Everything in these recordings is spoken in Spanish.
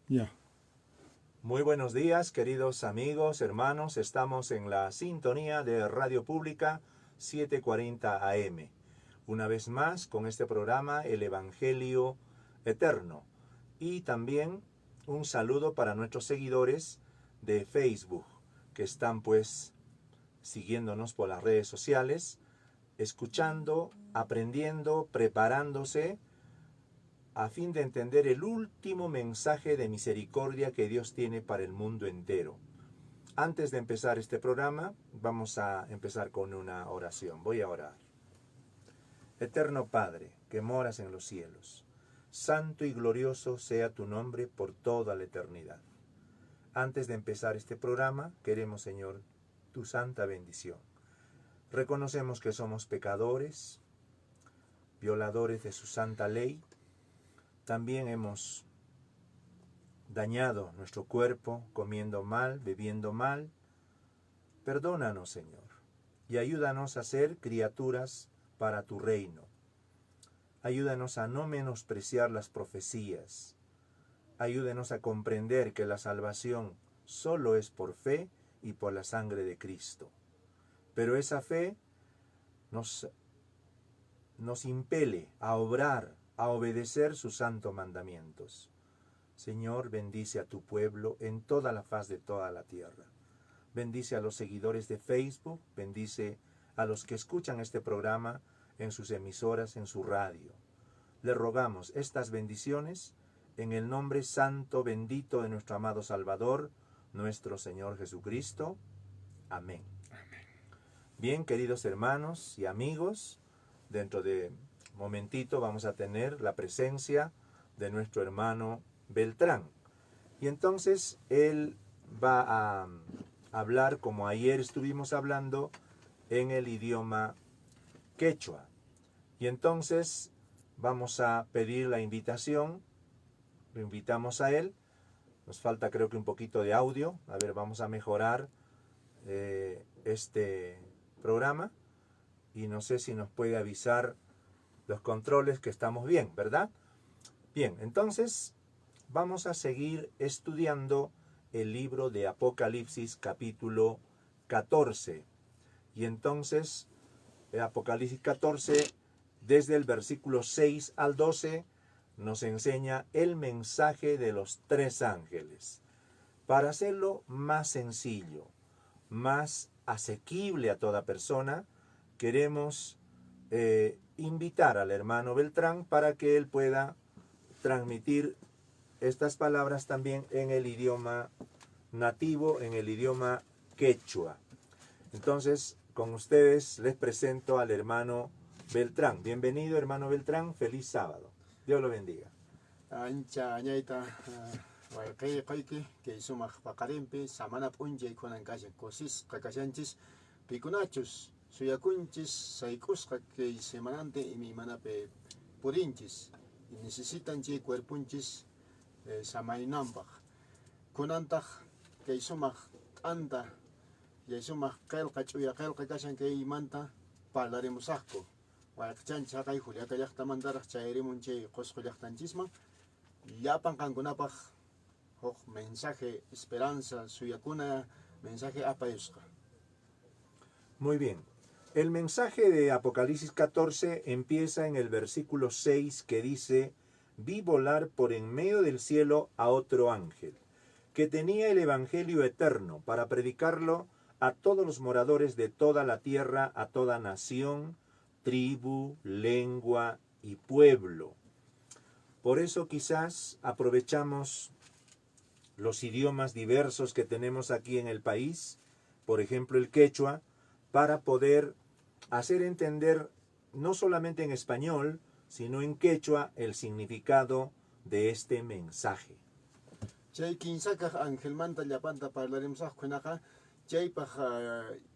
Ya. Muy buenos días, queridos amigos, hermanos. Estamos en la sintonía de Radio Pública 740 AM. Una vez más con este programa El Evangelio Eterno. Y también un saludo para nuestros seguidores de Facebook, que están pues siguiéndonos por las redes sociales, escuchando, aprendiendo, preparándose a fin de entender el último mensaje de misericordia que Dios tiene para el mundo entero. Antes de empezar este programa, vamos a empezar con una oración. Voy a orar. Eterno Padre, que moras en los cielos, santo y glorioso sea tu nombre por toda la eternidad. Antes de empezar este programa, queremos, Señor, tu santa bendición. Reconocemos que somos pecadores, violadores de su santa ley. También hemos dañado nuestro cuerpo comiendo mal, bebiendo mal. Perdónanos, Señor, y ayúdanos a ser criaturas para tu reino. Ayúdanos a no menospreciar las profecías. Ayúdanos a comprender que la salvación solo es por fe y por la sangre de Cristo. Pero esa fe nos impele a obrar, a obedecer sus santos mandamientos. Señor, bendice a tu pueblo en toda la faz de toda la tierra. Bendice a los seguidores de Facebook, bendice a los que escuchan este programa en sus emisoras, en su radio. Le rogamos estas bendiciones en el nombre santo, bendito de nuestro amado Salvador, nuestro Señor Jesucristo. Amén. Bien, queridos hermanos y amigos, dentro de un momentito vamos a tener la presencia de nuestro hermano Beltrán. Y entonces él va a hablar, como ayer estuvimos hablando, en el idioma quechua. Y entonces vamos a pedir la invitación, lo invitamos a él. Nos falta creo que un poquito de audio. A ver, vamos a mejorar este programa. Y no sé si nos puede avisar los controles que estamos bien, ¿verdad? Bien, entonces vamos a seguir estudiando el libro de Apocalipsis capítulo 14. Y entonces, Apocalipsis 14, desde el versículo 6 al 12, nos enseña el mensaje de los tres ángeles. Para hacerlo más sencillo, más asequible a toda persona, queremos invitar al hermano Beltrán para que él pueda transmitir estas palabras también en el idioma nativo, en el idioma quechua. Entonces, con ustedes les presento al hermano Beltrán. Bienvenido, hermano Beltrán. Feliz sábado. Dios lo bendiga. Ancha añaita wayqiyqayki que sumaq paqarinpi samana p'unchay kunan kashan kusis qakashanchis pikunachus suyakunchis sayk'usqa kay semanante imi manapi purinchis y necesitan chay cuerpunchis samaynanpaq kunantaq kay sumaq t'anta yay sumaq qillqa ch'uya qillqa kashan kay imanta parlarimusaqku wayqichanchis haqay Juliaca llaqtamantaraq chayrimun chay Qusqu llaqtanchisman llapan kankunapaq huk mensaje esperanza suyakuna mensaje apayusqa. Muy bien. El mensaje de Apocalipsis 14 empieza en el versículo 6 que dice: vi volar por en medio del cielo a otro ángel, que tenía el evangelio eterno para predicarlo a todos los moradores de toda la tierra, a toda nación, tribu, lengua y pueblo. Por eso quizás aprovechamos los idiomas diversos que tenemos aquí en el país, por ejemplo el quechua, para poder hacer entender no solamente en español, sino en quechua el significado de este mensaje. Chay kinsakaq angelmanta llapanta parlarimusaqkunaqa chaypaq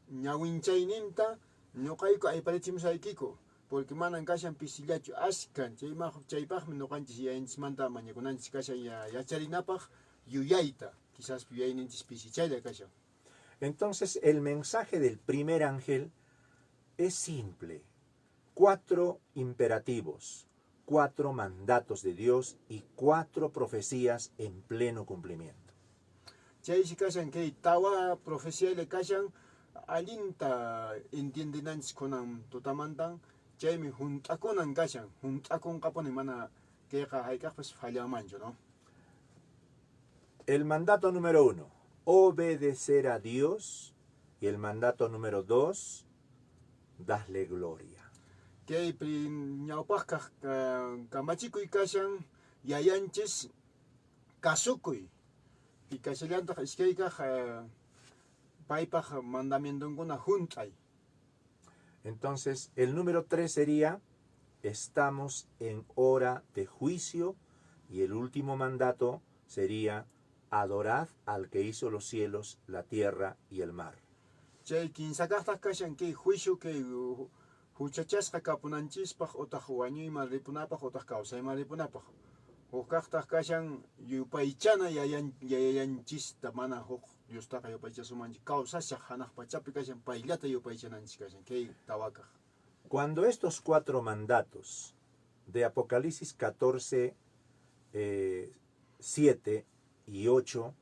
ñawinchayninta ñuqayku ayparichimusaykiku porque manan kashan pisillachu ashkan chaypaqmi ñuqanchis yayaynchismanta mañakunanchis kashan yacharinapaq yuyayta quizás yuyayninchis pisichaylla kashan. Entonces el mensaje del primer ángel es simple. 4 imperativos, 4 mandatos de Dios y 4 profecías en pleno cumplimiento. Chaysi kashan kay tawa profecía le kashan alinta entiendenanchis kunan tutamantan chaymi juntakunan kashan juntakun kapone mana kayqa haykaqpas fallamancho, ¿no? El mandato número 1, obedecer a Dios. Y el mandato número 2, darle gloria. Kay ñawpaqqa kamachikuy kashan yayanchis kasukuy y kashallantaq iskaykaq paypaq mandamientonkuna junt'ay. Entonces, el número 3 sería, estamos en hora de juicio. Y el último mandato sería, adorad al que hizo los cielos, la tierra y el mar. Chay kinsakaqtaq kashan kay juicio kay huchachasqa kapunanchispaq utaq wañuyman ripunapaq utaq kawsayman ripunapaq. Hukaqtaq kashan yupaychana yayanchista mana huk Diostaqa yupaychasumanchis kawsashaq hanaq pachapi kashan payllata yupaychananchis kashan kay tawakaq. Cuando estos 4 mandatos de Apocalipsis 14, 7 y 8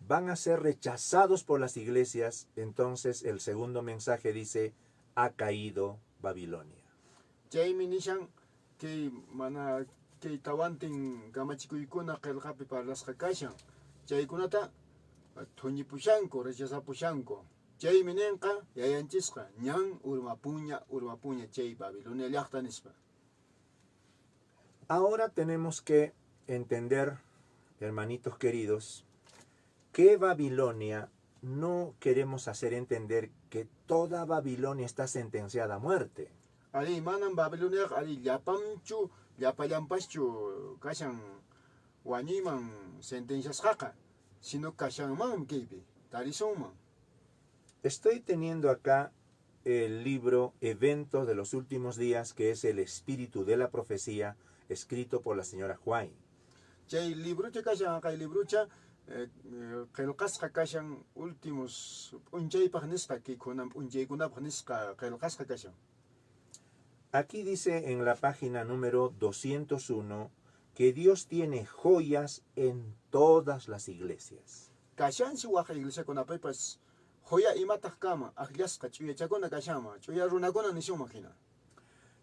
van a ser rechazados por las iglesias, entonces el segundo mensaje dice, ha caído Babilonia. Chaymi nishan kay mana kay tawantin kamachikuykuna qillqapi parlasqa kashan chaykunata thuñipushanku rechazapushanku. Chaymi ninqa yayanchisqa ñan urmapuña chay Babilonia llaqta nispa. Ahora tenemos que entender, hermanitos queridos, que Babilonia no queremos hacer entender que toda Babilonia está sentenciada a muerte. Ali manan Babilonia ali llapamchu llapallampaschu kashan wañuyman sentenciasqaqa sino kashanman kaypi tarisunman. Estoy teniendo acá el libro Eventos de los Últimos Días, que es el espíritu de la profecía, escrito por la señora Huay. Chay librucha kashan kay librucha qillqasqa kashan últimos p'unchaypaq nisqa kay kunan p'unchaykunapaq nisqa qillqasqa kashan. Aquí dice en la página número 201 que Dios tiene joyas en todas las iglesias. Kashansi waqa iglesiakunapipas joya imataq kama aqllasqa ch'uyachakuna kashama ch'uya runakuna nishuman hina.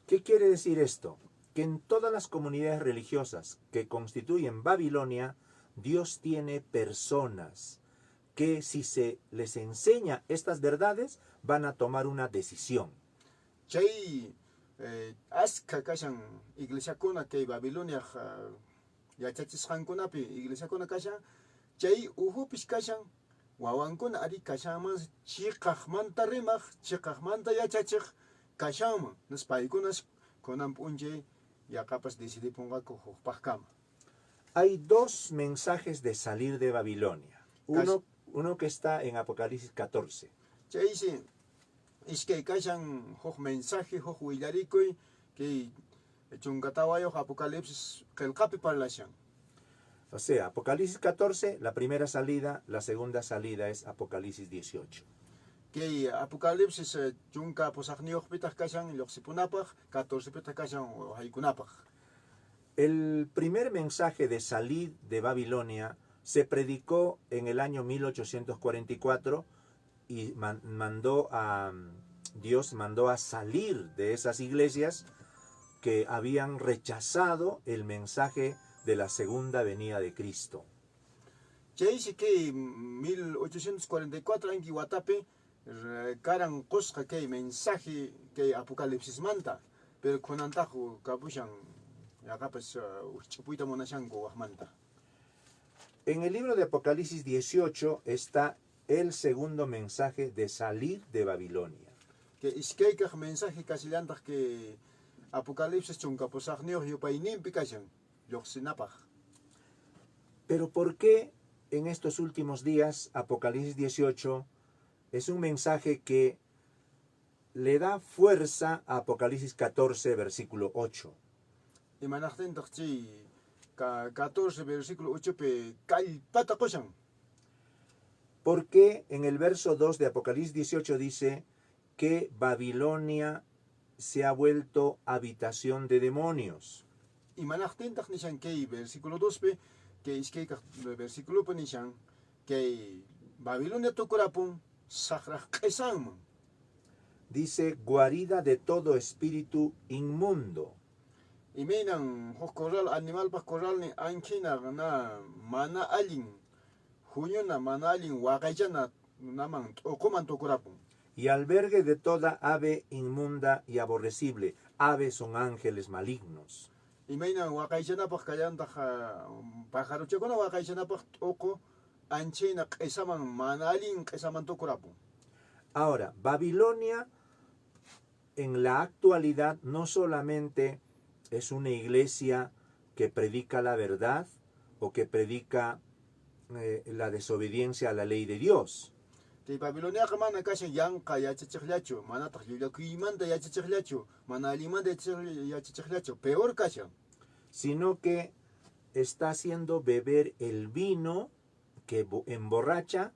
¿Qué quiere decir esto? Que en todas las comunidades religiosas que constituyen Babilonia, Dios tiene personas que si se les enseña estas verdades, van a tomar una decisión. Chay aska kashan iglesiakuna kay Babilonia yachachisqankunapi iglesiakuna kashan chay uhupis kashan wawankuna ari kashaman chiqaqmanta rimaq chiqaqmanta yachachiq kashaman nispaykunas kunan p'unchay yaqapas decidipunqaku hukpaq kama. Hay 2 mensajes de salir de Babilonia. Uno que está en Apocalipsis 14. Chaysi iskay kashan huk mensaje huk willarikuy kay chunkatawayoq Apocalipsis qillqapi parlashan. O sea, Apocalipsis 14, la primera salida, la segunda salida es Apocalipsis 18. Kay Apocalipsis chunka pusaqniyuqpitaq kashan lluqsipunapaq 14pitaq kashan haykunapaq. El primer mensaje de salir de Babilonia se predicó en el año 1844 y Dios mandó a salir de esas iglesias que habían rechazado el mensaje de la segunda venida de Cristo. Chaysi kay 1844 anki watapi karan qusqa kay mensaje kay Apocalipsis manta pero kunantaq kapushan yaqapas ch'upuyta munashanku waqmanta. En el libro de Apocalipsis 18 está el segundo mensaje de salir de Babilonia. Que iskaykaq mensaje kasillantaq que Apocalipsis chunkapusaqniyuq yupayninpi kashan lluqsinapaq. Pero ¿por qué en estos últimos días Apocalipsis 18 es un mensaje que le da fuerza a Apocalipsis 14, versículo 8? Imanaqtintaq chay 14 versículo 8 pe kallpata qushan. Porque en el verso 2 de Apocalipsis 18 dice que Babilonia se ha vuelto habitación de demonios. Y manachtintak nishan que versículo 2 pe, que es que versículo pe nishan, que Babilonia tokurapun, sakrak esang. Dice, guarida de todo espíritu inmundo. Y menan, corral, animal pa corral ni ankina na mana alin, junio na mana alin, wakayana, naman, o coman tokurapun. Y albergue de toda ave inmunda y aborrecible. Aves son ángeles malignos. Y menan, wakayana pa kayanta, pájaro chekona wakayana pa oko, anchina, esaman, mana alin, esaman tokurapun. Ahora, Babilonia en la actualidad no solamente es una iglesia que predica la verdad o que predica la desobediencia a la ley de Dios, Te Babilonia ka mana kasi yanka ya chichiklacho, mana takyuya kuimanda ya chichiklacho, mana alimanda ya chichiklacho, peor kasi. sino que está haciendo beber el vino que emborracha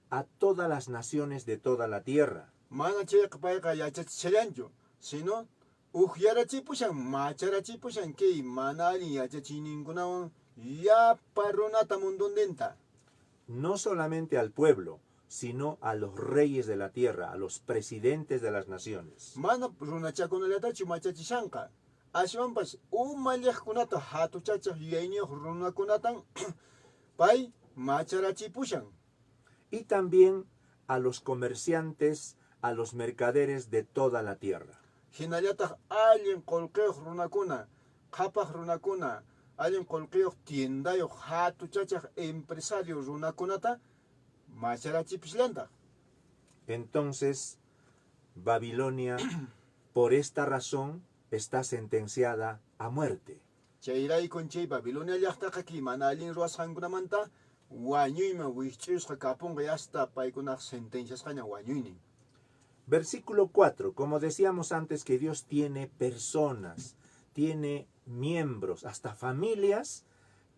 a todas las naciones de toda la tierra. Mana che kapayka ya chichlancho, sino uhyara chipushan, machara chipushan que mana ali ya chichiningunawan ya paronata mundondenta. No solamente al pueblo, sino a los reyes de la tierra, a los presidentes de las naciones. Mana runachakunalata chumachachishanka. Aswan pas umalyakunata hatuchacha yainyo runakunatan pay machara chipushan. Y también a los comerciantes, a los mercaderes de toda la tierra. Hinallata alguien kolkeo runakuna, kapaj runakuna, alguien kolkeo tiendayo hatuchacha empresario runakunata machara chipislanta. Entonces, Babilonia, por esta razón, está sentenciada a muerte. Chayray conche Babilonia llaqtaqa ki mana allin ruwasqankunamanta wañuyman wisch'usqa kapunqa hasta paykunaq sentenciasqaña wañuynin. Versículo 4, como decíamos antes que Dios tiene personas, tiene miembros, hasta familias,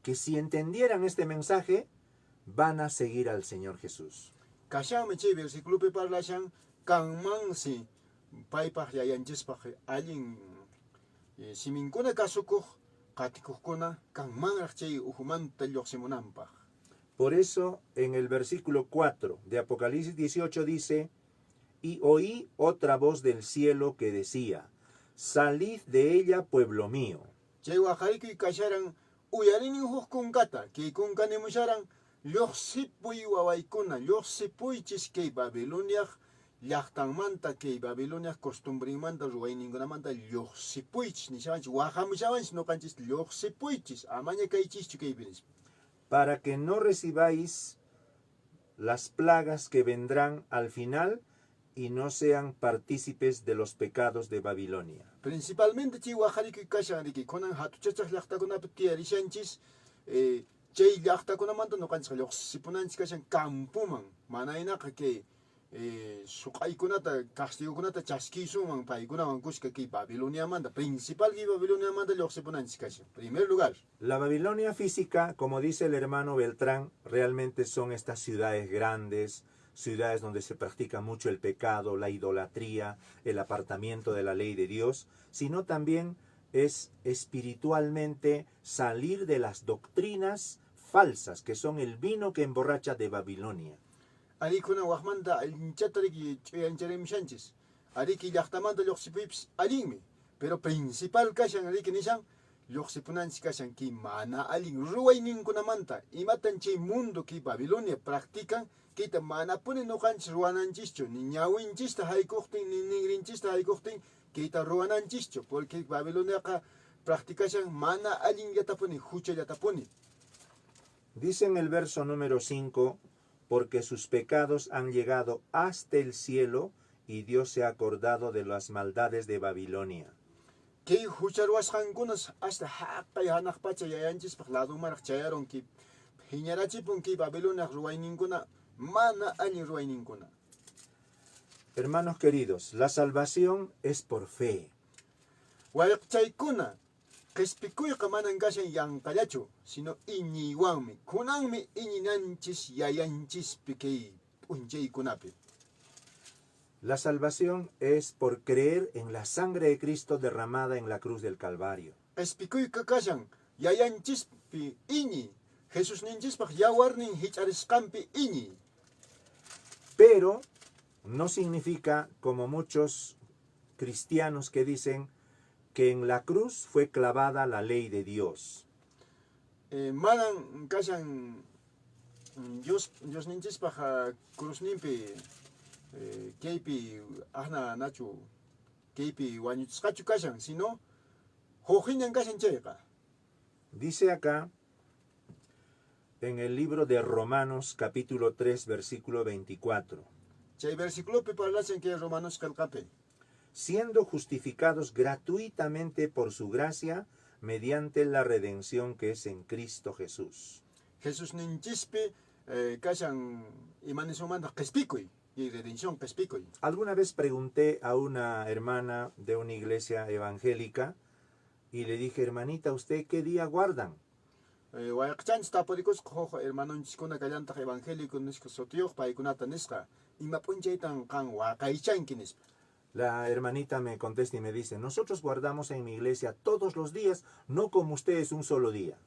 que si entendieran este mensaje, van a seguir al Señor Jesús. Kashanmi chay versículo pe parlashan kanmansi paypaq yayanchispaq allin siminkuna kasukuq qatikuqkuna kanmanraq chay uhumanta lluqsimunanpaq. Por eso, en el versículo 4 de Apocalipsis 18 dice, y oí otra voz del cielo que decía, salid de ella, pueblo mío. Chay waqaykuy kasharan uyarinin huk kunkata, kay kunkanemusharan lluqsipuy wawaykuna, lluqsipuychis kay Babiloniaq llaqtanmanta, kay Babiloniaq costumbrimanta ruwayninkunamanta lluqsipuychis nishawanchis, waqamushawanchis noqanchis lluqsipuychis, amaña kaychischu kaypinis. Para que no recibáis las plagas que vendrán al final y no sean partícipes de los pecados de Babilonia. Principalmente chay waqarikuy kashan riki kunan hatuchachaq llaqtakunapi tiyarishanchis, chay llaqtakunamanta noqanchis lluqsipunanchis kashan campuman, manaynaqa kay suqaykunata, castigukunata chaskisuman paykunawan kushka kay Babiloniamanta, principal kay Babiloniamanta lluqsipunanchis kashan, primer lugar. La Babilonia física, como dice el hermano Beltrán, realmente son estas ciudades grandes, ciudades donde se practica mucho el pecado, la idolatría, el apartamiento de la ley de Dios, sino también es espiritualmente salir de las doctrinas falsas, que son el vino que emborracha de Babilonia. Arikuna waqmanta alinchatariki chuyancharimshanchis, ariki llaqtamanta lluqsipuypis alinmi, pero principal kashan ariki nishan lluqsipunanchis kashan ki mana alin ruwayninkunamanta, imatan chay mundo ki Babilonia practican, kita mana puni noqanchis ruwananchischu, ni ñawinchista haykuqtin, ni nigrinchista haykuqtin, kita ruwananchischu, porque Babiloniaqa practicashan mana alin yatapuni, hucha yatapuni. Dice en el verso número 5, porque sus pecados han llegado hasta el cielo y Dios se ha acordado de las maldades de Babilonia. Kay hucharwasqankunas hasta haqay hanaqpacha yayanchispaq ladumaraq chayaron ki hiñarachipun ki Babilonia ruwayninkuna mana allin ruwayninkuna. Hermanos queridos, la salvación es por fe. Wayqchaykuna qhispikuyqa manan kashan yanqallachu, sino iñiywanmi, kunanmi, iñinanchis yayanchispi kay p'unchaykunapi. 1 Corintios 5:8 dice, mas la salvación es por fe, y es por fe, porque el que viene a ser salvo, viene por fe. Wayqchaykunaqa qhispikuyqa manan kashan yanqallachu, sino iñiywanmi, kunanmi iñinanchis yayanchispi kay La salvación es por creer en la sangre de Cristo derramada en la cruz del Calvario. Espikuy kakashan yayanchispi iñi. Jesús ninchispaj yawarnin hichariskampi iñi. Pero no significa, como muchos cristianos que dicen, que en la cruz fue clavada la ley de Dios. Manan kashan Dios ninchispaj cruzninpi keipi ahna nachu keipi wañuchisqachu kashan, sino hojinan kashan chayqa. Dice acá, en el libro de Romanos capítulo 3, versículo 24, Chay versículopi parlachan que Romanos kalqapi. siendo justificados gratuitamente por su gracia mediante la redención que es en Cristo Jesús. Jesús ninchispi kashan imanisumanta qespikuy y redención qespikuy. Alguna vez pregunté a una hermana de una iglesia evangélica y le dije, hermanita, ¿usted qué día guardan? Wayaqchanchis tapurikos qoq hermanonchiskuna kallantaq evangélico nisqa sutiyuq paykunata nisqa ima p'unchaytan qan waqaychanki nispa. La hermanita me contesta y me dice, nosotros guardamos en mi iglesia todos los días, no como ustedes un solo día.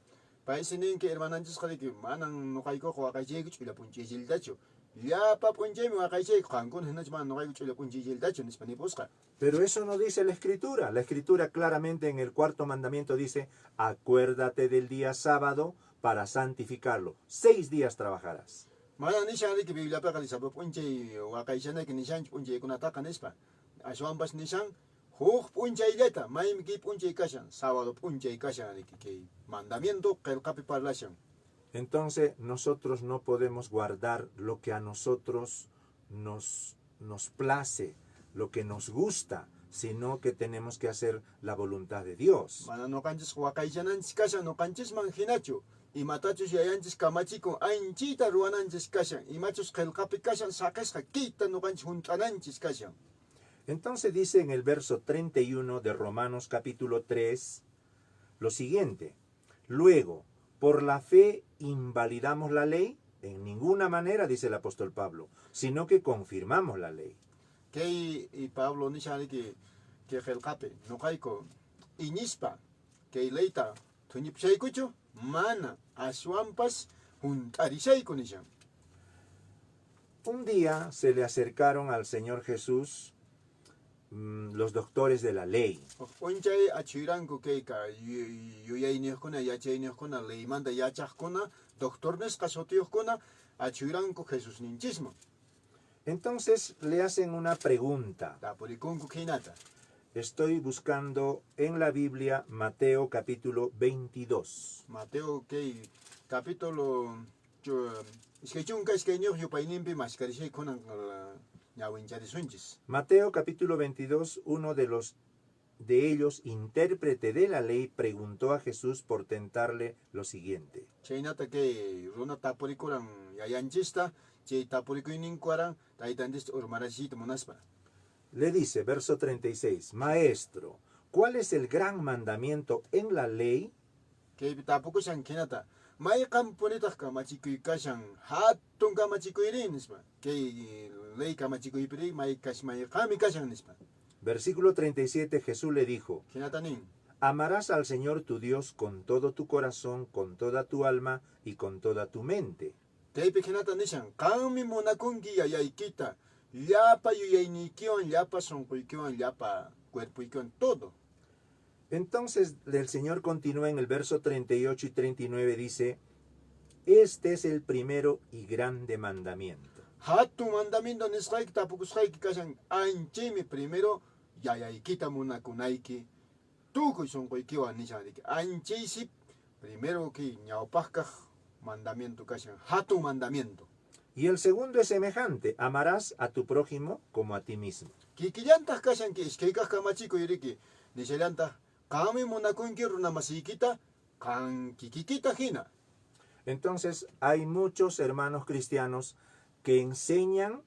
Paysi ninki hermananchisqa riki manan nuqaykuqa waqaychayku ch'ila p'unchaysilltachu. Llapa p'unchaymi waqaychayku qankuna hinachu mana nuqayku ch'ila p'unchaysilltachu nispa nipusqa. Pero eso no dice la Escritura. La Escritura claramente en el 4º mandamiento dice, acuérdate del día sábado para santificarlo. 6 días trabajarás. Mana nishan riki Bibliapiqa risapa p'unchay waqaychanayki nishanchu p'unchaykunataqa nispa. Ashwanpas nishan huk p'unchayllata maymi ki p'unchay kashan, sábado p'unchay kashan riki kay mandamiento qillqapi parlashan. Entonces nosotros no podemos guardar lo que a nosotros nos place, lo que nos gusta, sino que tenemos que hacer la voluntad de Dios. Mana nuqanchis waqaychananchis kashan nuqanchisman hinachu. Imatachus yayanchis kamachikun anchita ruwananchis kashan. Imachus qillqapi kashan saqisqa kita nuqanchis hunt'ananchis kashan. Entonces dice en el verso 31 de Romanos capítulo 3 lo siguiente: luego, ¿por la fe invalidamos la ley? En ninguna manera, dice el apóstol Pablo, sino que confirmamos la ley. Kay Pablo nishani que qillqapi nuqayku iñispa kay leyta thuñipshaykuchu mana ashwanpas hunt'arishayku nishan. Un día se le acercaron al Señor Jesús los doctores de la ley. P'unchay achuyranku kayka yuyayniyuqkuna yachayniyuqkuna leymanta yachaqkuna doctor nisqa sutiyuqkuna achuyranku Jesús ninchisman. Entonces le hacen una pregunta. Tapurikunku hinata. Estoy buscando en la Biblia Mateo capítulo 22. Mateo kay capítulo iskaychunka iskayniyuq yupayninpi mashkarishaykuna ñawincharisunchis. Mateo capítulo 22, uno de ellos, intérprete de la ley, preguntó a Jesús por tentarle lo siguiente. Chaynata kay runa tapurikuran yayanchista, chay tapurikuyninkuaran taytanchista urmarashiyta munaspa. Le dice, verso 36, Maestro, ¿cuál es el gran mandamiento en la ley? Kay tapukushan kinata, mayqan punitaq kamachikuy kashan hatun kamachikuyri nispa. Kay ley kamachikuypiri mayqami kashan nispa. Versículo 37, Jesús le dijo, Kinata nin, amarás al Señor tu Dios con todo tu corazón, con toda tu alma y con toda tu mente. kaypi kinata nishan, qanmi munakunki yayaykita, llapa yuyaynikiwan, llapa sonquykiwan, llapa cuerpuykiwan, todo. Entonces el Señor continúa en el verso 38 y 39, dice, este es el primero y grande mandamiento. Hatun mandamiento nisqayki tapukusqayki kashan anchaymi primero yayaykita munakunayki tukuy sonquykiwan nishan riki. Anchaysi primero ki ñawpajkaq mandamiento kashan hatun mandamiento. Y el segundo es semejante, amarás a tu prójimo como a ti mismo. Kikillantaj kashan ki iskaykaq kamachikuy riki nishallantaq qanmi munakunki runamasiykita qan kikikita hina. Entonces hay muchos hermanos cristianos que enseñan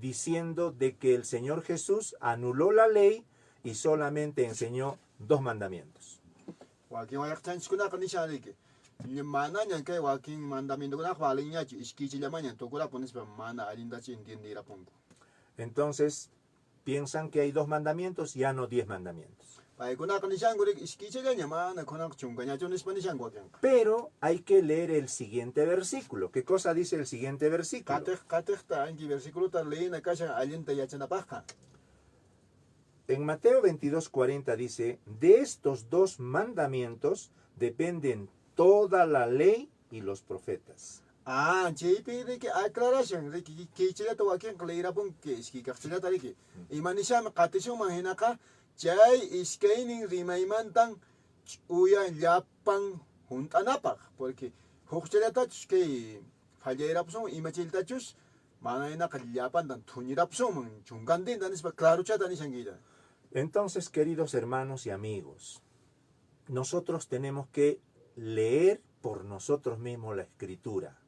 diciendo de que el Señor Jesús anuló la ley y solamente enseñó 2 mandamientos. Wakin wayaqchanchikunaqa nishan riki manañan kay wakin mandamientokunaqa walinñachu ishkichillamañan tukurapu nispa mana allintachu entendierapunku. Entonces piensan que hay 2 mandamientos, ya no 10 mandamientos. Paikuna kanishan gure iskicheganya mana konak chunganya chonis panishan guakyang. Pero hay que leer el siguiente versículo. ¿Qué cosa dice el siguiente versículo? Katech ta anki versículo ta leina kasha alienta yachana paja. En Mateo 22:40 dice, de estos 2 mandamientos dependen toda la ley y los profetas. JP de que aclaración de que chile to wakyang leira pun que iski kakchila tariki. Imanisha katesho mahenaka chay iskainin rimaimantan uya llapan juntanapaq porque huqchallatachus que falleirapsun imachiltachus manaynaqa llapantan thunirapsun chunkantinta nispa claruchata nishanguilla. Entonces, queridos hermanos y amigos, nosotros tenemos que leer por nosotros mismos la Escritura.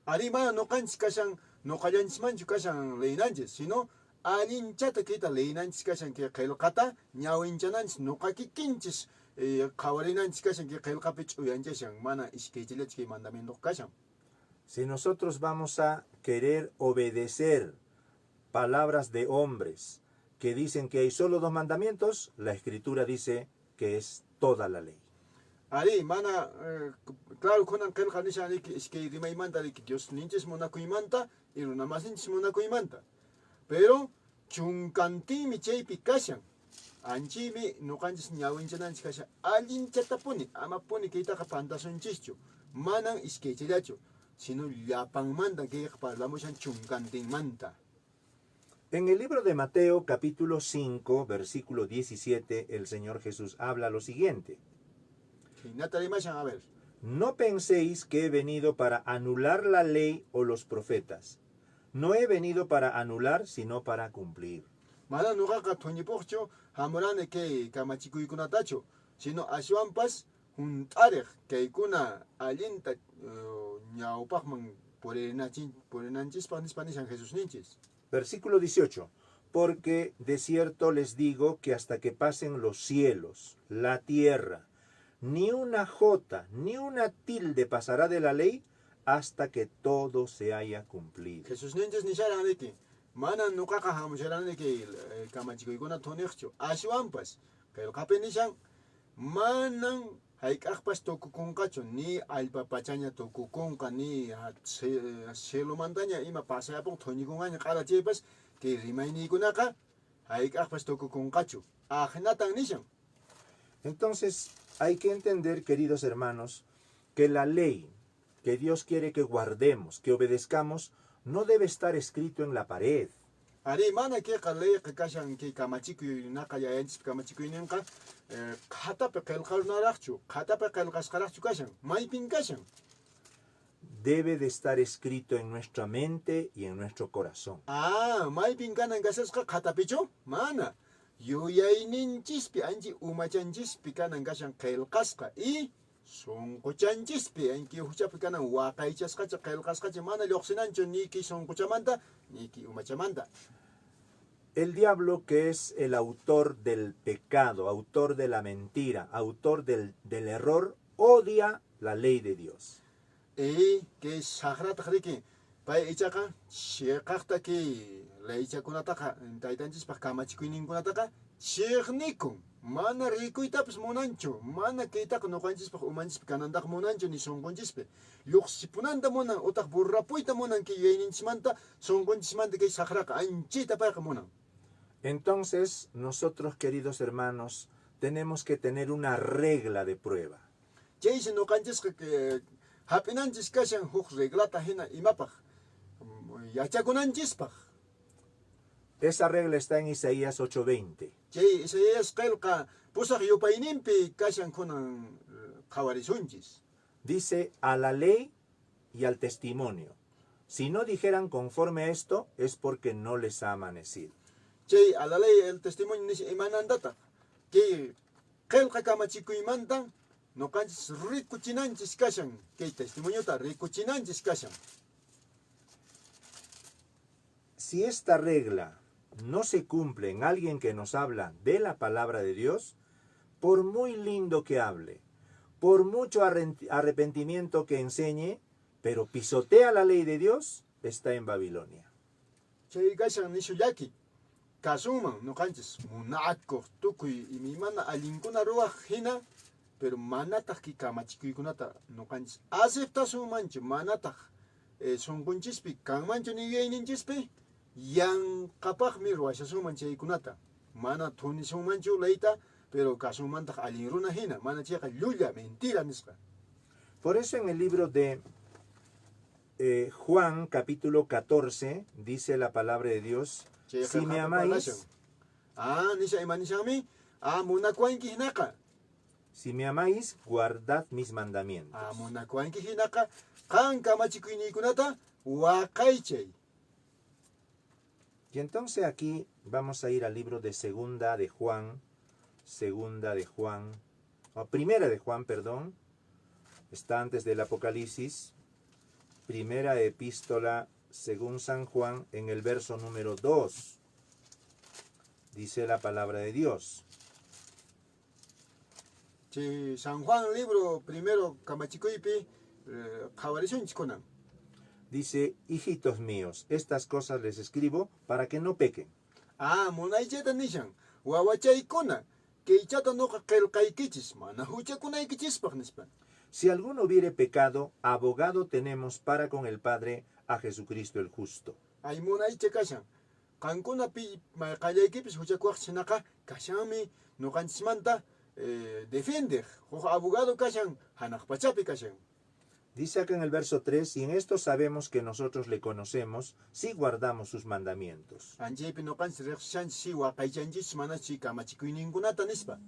Ari mana noqanchis kashan noqallanchis kashan leinanchis sino alinchata kita leinanchis kashan que qillqata ñawinchananchis noqakikinchis qhawarinanchis kashan que qillqapi ch'uyanchashan mana ishkaychillach kay mandamiento kashan. Si nosotros vamos a querer obedecer palabras de hombres que dicen que hay solo 2 mandamientos, la Escritura dice que es toda la ley. Ari mana claro kunan qillqanishan iskay rimaymanta Dios ninchis munakuymanta y runamasinchis munakuymanta. Pero chunkantimi chaypi kashan anchimi noqanchis ñawinchananchis kashan allinchatapuni amapuni kaytaqa pantasunchischu manan iskaychillachu sino llapanmanta kayqa parlamushan chunkantinmanta. En el libro de Mateo capítulo 5 versículo 17 el Señor Jesús habla lo siguiente. A ver. No penséis que he venido para anular la ley o los profetas. No he venido para anular, sino para cumplir. Mana nuqaqa thuñipuqchu hamurani kay kamachikuykunatachu sino ashwanpas hunt'ariq kaykuna allinta ñawpaqman purinanchispaq nispa nishan Jesús ninchis. Versículo 18. Porque de cierto les digo que hasta que pasen los cielos, la tierra, ni una jota, ni una tilde pasará de la ley hasta que todo se haya cumplido. Jesús ninchis nisharaniki mana nuqaqa hamusharaniki kamachikuykuna thuniqchu ashwanpas qillqapi nishan manan hayk'aqpas tukukunqachu ni allpapachaña tukukunqa ni cielomantaña ima pasayapun thunikunqaña q'arachaypas kay rimayniykunaqa hayk'aqpas tukukunqachu ajnatan nishan. Entonces hay que entender, queridos hermanos, que la ley que Dios quiere que guardemos, que obedezcamos, no debe estar escrito en la pared. Ari mana que ley que kashan que kamachikuynaqa yayanchis kamachikuyninqa qhatapi qillqarunaraqchu qhatapi qillqasqaraqchu kashan maypin kashan. Debe de estar escrito en nuestra mente y en nuestro corazón. Maypin kanan kasasqa qhatapichu mana yuyayninchispi anchi umachanchispi kanan kashan qillqasqa y sonquchanchispi anki huchapi kanan waqaychasqacha qillqasqacha mana lluqsinanchu niki sonquchamanta niki umachamanta. El diablo, que es el autor del pecado, autor de la mentira, autor del error, odia la ley de Dios. Que sagrata que para ichaqa shiqaqta que leychakunataqa taytanchispaq kamachikuyninkunataqa chiqnikun mana rikuytapas munanchu mana kaytaqa nuqanchispaq umanchis kanantaqa munanchu ni sonqonchispi lluqsipunanta munan utaq burrapuyta munan que yuyayninchismanta sonqonchismanta kay sagraqa anchita payqa munan. Entonces, nosotros, queridos hermanos, tenemos que tener una regla de prueba. Chaysi nuqanchisqa que hap'inanchis kashan huk reglata hina imapaq yachakunanchispaq. Esa regla está en Isaías 8:20. Chay Isaías qillqa pusaq yupayninpi kashan kunan qhawarisunchis. Dice, a la ley y al testimonio. Si no dijeran conforme a esto, es porque no les ha amanecido. Chay a la ley el testimonio nishi imanandata que qillqa kamachikuymantan noqanchis rikuchinanchis kashan kay testimoniota rikuchinanchis kashan. Si esta regla no se cumple en alguien que nos habla de la palabra de Dios, por muy lindo que hable, por mucho arrepentimiento que enseñe, pero pisotea la ley de Dios, está en Babilonia. chay kashan nishuyaki kasuman nuqanchis munaqkuq tukuy imana allinkuna ruwaq hina pero manataq ki kamachikuykunata nuqanchis aceptasumanchu manataq sunqunchikpi kanmanchu ni yuyayninchispi yanqapaqmi ruwashasuman chaykunata mana thunisunmanchu layta pero kasumantaq allin runa hina mana chayqa llulla mentira nisqa. Por eso en el libro de Juan, capítulo 14, dice la palabra de Dios, si me amáis, si me amáis, guardad mis mandamientos. Y entonces aquí vamos a ir al libro de Primera de Juan, perdón, está antes del Apocalipsis, primera epístola según San Juan, en el verso número 2, dice la palabra de Dios. San Juan libro primero kamachikuypi qhawarishunchikkunan. Dice, hijitos míos, estas cosas les escribo para que no pequen. Munaychayta nishan wawachaykuna kaychata nuqa qillqaykichis mana huchakunaykichispaq nispa. Si alguno hubiere pecado, abogado tenemos para con el Padre a Jesucristo el justo. Ay munaycha kashan qankuna pi qallaykipis huchakuwaq chinaqa kashanmi nuqanchismanta defender huk abogado kashan hanaq pachapi kashan. Dice acá en el verso 3, y en esto sabemos que nosotros le conocemos si guardamos sus mandamientos. Anjaypi nuqanchis riqsishanchis si waqaychanchis mana si kamachikuyninkunata nispa.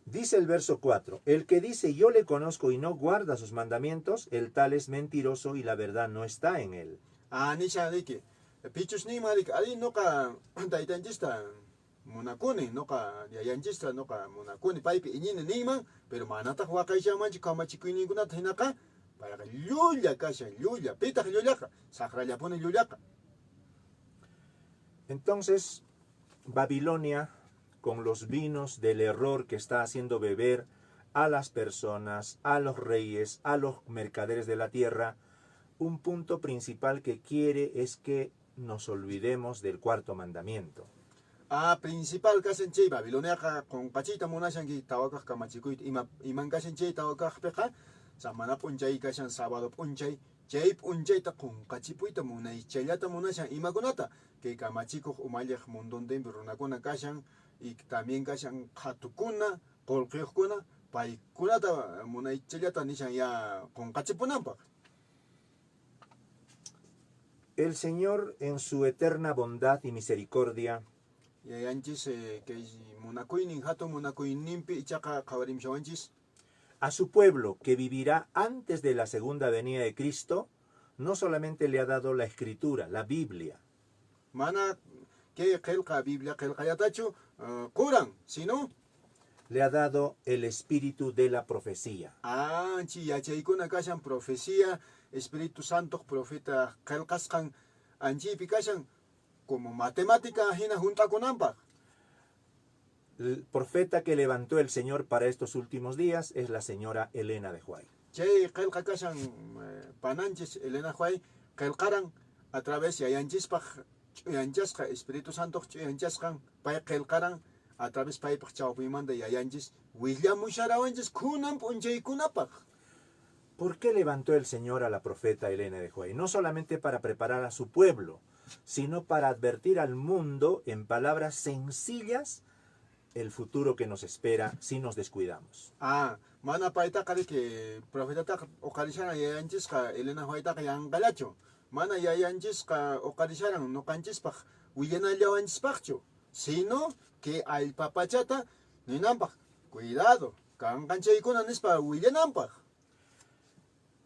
Dice el verso 4, el que dice yo le conozco y no guarda sus mandamientos, el tal es mentiroso y la verdad no está en él. Nisha diki pichus ni malik ali noqa taytanchista munakuni noqa yayanchista noqa munakuni paypi iñini niyman pero manataq waqaychamanchik kamachikuyninkunata hinaqa payqa llulla kashan llulla pitaq llullaqa saqrallapuni llullaqa. Entonces Babilonia, con los vinos del error que está haciendo beber a las personas, a los reyes, a los mercaderes de la tierra, un punto principal que quiere es que nos olvidemos del cuarto mandamiento. Principal kasan chay Babilonia con pachita munashanki tawakaq kamachikuyta iman kashan chay tawakaqpiqa samana p'unchay kashan sábado p'unchay chay p'unchayta qunqachipuyta munaychayllata munashan imakunata kay kamachikuq umalliq munduntinpi runakuna kashan y también kashan qhatukuna qullqiyuqkuna paykunata munaychayllata nishan ya qunqachipunanpaq. El Señor en su eterna bondad y misericordia a su pueblo que vivirá antes de la segunda venida de Cristo, no solamente le ha dado la escritura, la Biblia, sino le ha dado el espíritu de la profecía. Profecía, Espíritu Santo, profeta, como matemática junta con ambas. El profeta que levantó el Señor para estos últimos días es la señora Elena de Huay. Elena Huay, a través de Espíritu Santo, a través de William Musharawanchis kunam punjay kunapaq. ¿Por qué levantó el Señor a la profeta Elena de Huay? No solamente para preparar a su pueblo, sino para advertir al mundo en palabras sencillas el futuro que nos espera si nos descuidamos. Mana paita que profeta okarishan yayanchis ka Elena Huay ta yang galacho. Mana yayanchis ka okarishan no kanchis pa William yawanchis pacho. Sino que al papachata ni nampaq. Cuidado, kan kanchay kunanis pa William nampaq.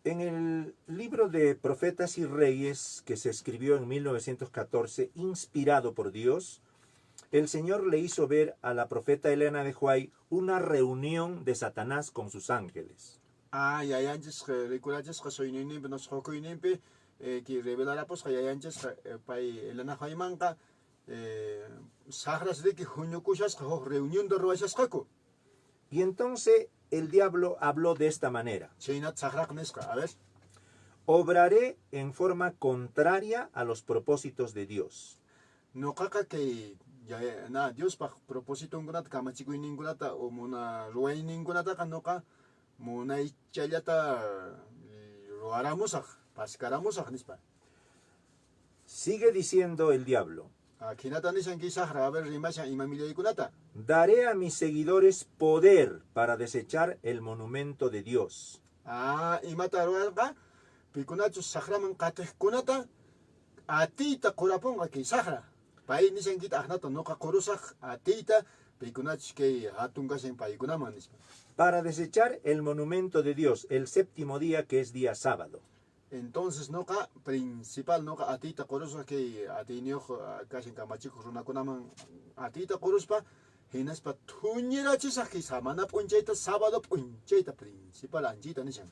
En el libro de Profetas y Reyes, que se escribió en 1914, inspirado por Dios, el Señor le hizo ver a la profeta Elena de Huay una reunión de Satanás con sus ángeles. Y entonces el diablo habló de esta manera. obraré en forma contraria a los propósitos de Dios. Noqaqa kay na Diospaq propósitunkunata kamachikuyninkunata o ruwayninkunataqa noqa munaychallata ruwaramusaq, paskaramusaq nispa. Sigue diciendo el diablo, Hinata nishan kisaqra a ver rimashan ima millaykunata. daré a mis seguidores poder para desechar el monumento de Dios. Imata ruwarqa pikunachu saqraman qatiqkunata atiyta qurapunqa kay saqra. Pay nishankita ahnata noqa qurusaq atiyta pikunachu kay hatun kashan paykunaman nispa. Para desechar el monumento de Dios el séptimo día, que es día sábado. Entonces noqa principal noqa atiyta qurusqa kay atiyniyoq kashan kamachikuq runakunaman atiyta quruspa hinaspa thuñirachisaq kay samana p'unchayta sábado p'unchayta principal anchita nishan.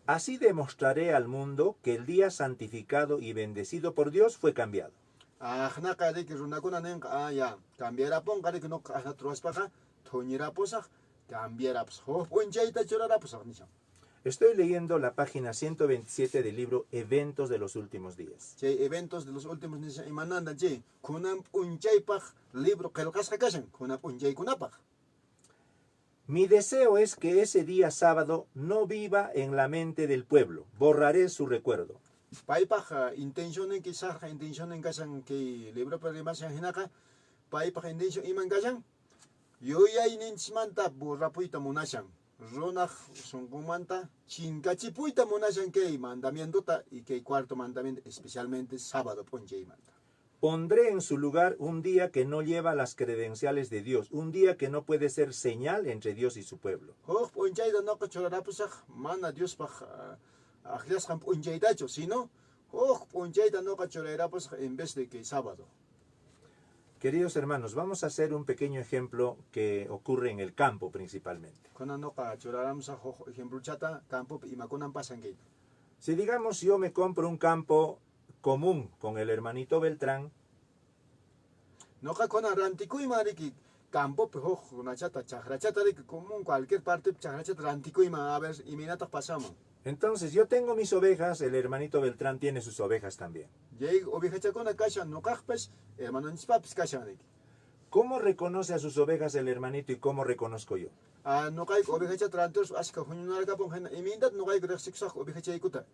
Así demostraré al mundo que el día santificado y bendecido por Dios fue cambiado. Ahnaqa riki runakuna ninqa ya cambiarapunqa riki noqa ahna truwaspaqa thuñirapusaq cambiarapusaq huk p'unchayta churarapusaq nishan. Estoy leyendo la página 127 del libro Eventos de los Últimos Días. Chay eventos de los últimos nishan imananda chay kunan p'unchaypaq libro qillqasqa kashan kunan p'unchaykunapaq. Mi deseo es que ese día sábado no viva en la mente del pueblo. Borraré su recuerdo. Paypaq intentionen kisaqqa intentionen kashan kay libropa rimashan hinaqa paypaq intention iman kashan yuyayninchikmanta burrapuyta munashan runaq sunqunmanta chinkachipuyta munashan kay mandamientota y kay cuarto mandamiento especialmente sábado p'unchaymanta. Pondré en su lugar un día que no lleva las credenciales de Dios, un día que no puede ser señal entre Dios y su pueblo. Huk p'unchayta noqa churarapusaq mana Diospaq aklasqan p'unchaytachu sino huk p'unchayta noqa churayrapusaq en vez de que sábado. Queridos hermanos, vamos a hacer un pequeño ejemplo que ocurre en el campo principalmente. Kunan noqa churaramusaq huk ejempluchata campopi imakunan pasan kayta. Si digamos yo me compro un campo común con el hermanito Beltrán, Noqa kunan rantikuyman riki campopi huk runachata chaqrachata riki común cualquier parte chaqrachata rantikuyman a ver iminataq pasaman. entonces yo tengo mis ovejas, el hermanito Beltrán tiene sus ovejas también. Yay ovejachakuna kashan noqaqpas hermananchispapis kashan riki. ¿Cómo reconoce a sus ovejas el hermanito y cómo reconozco yo? Noqayqa ovejachata rantiros ashka huñunarqapun hina imintat noqayqa riqsikusaq ovejachaykuta.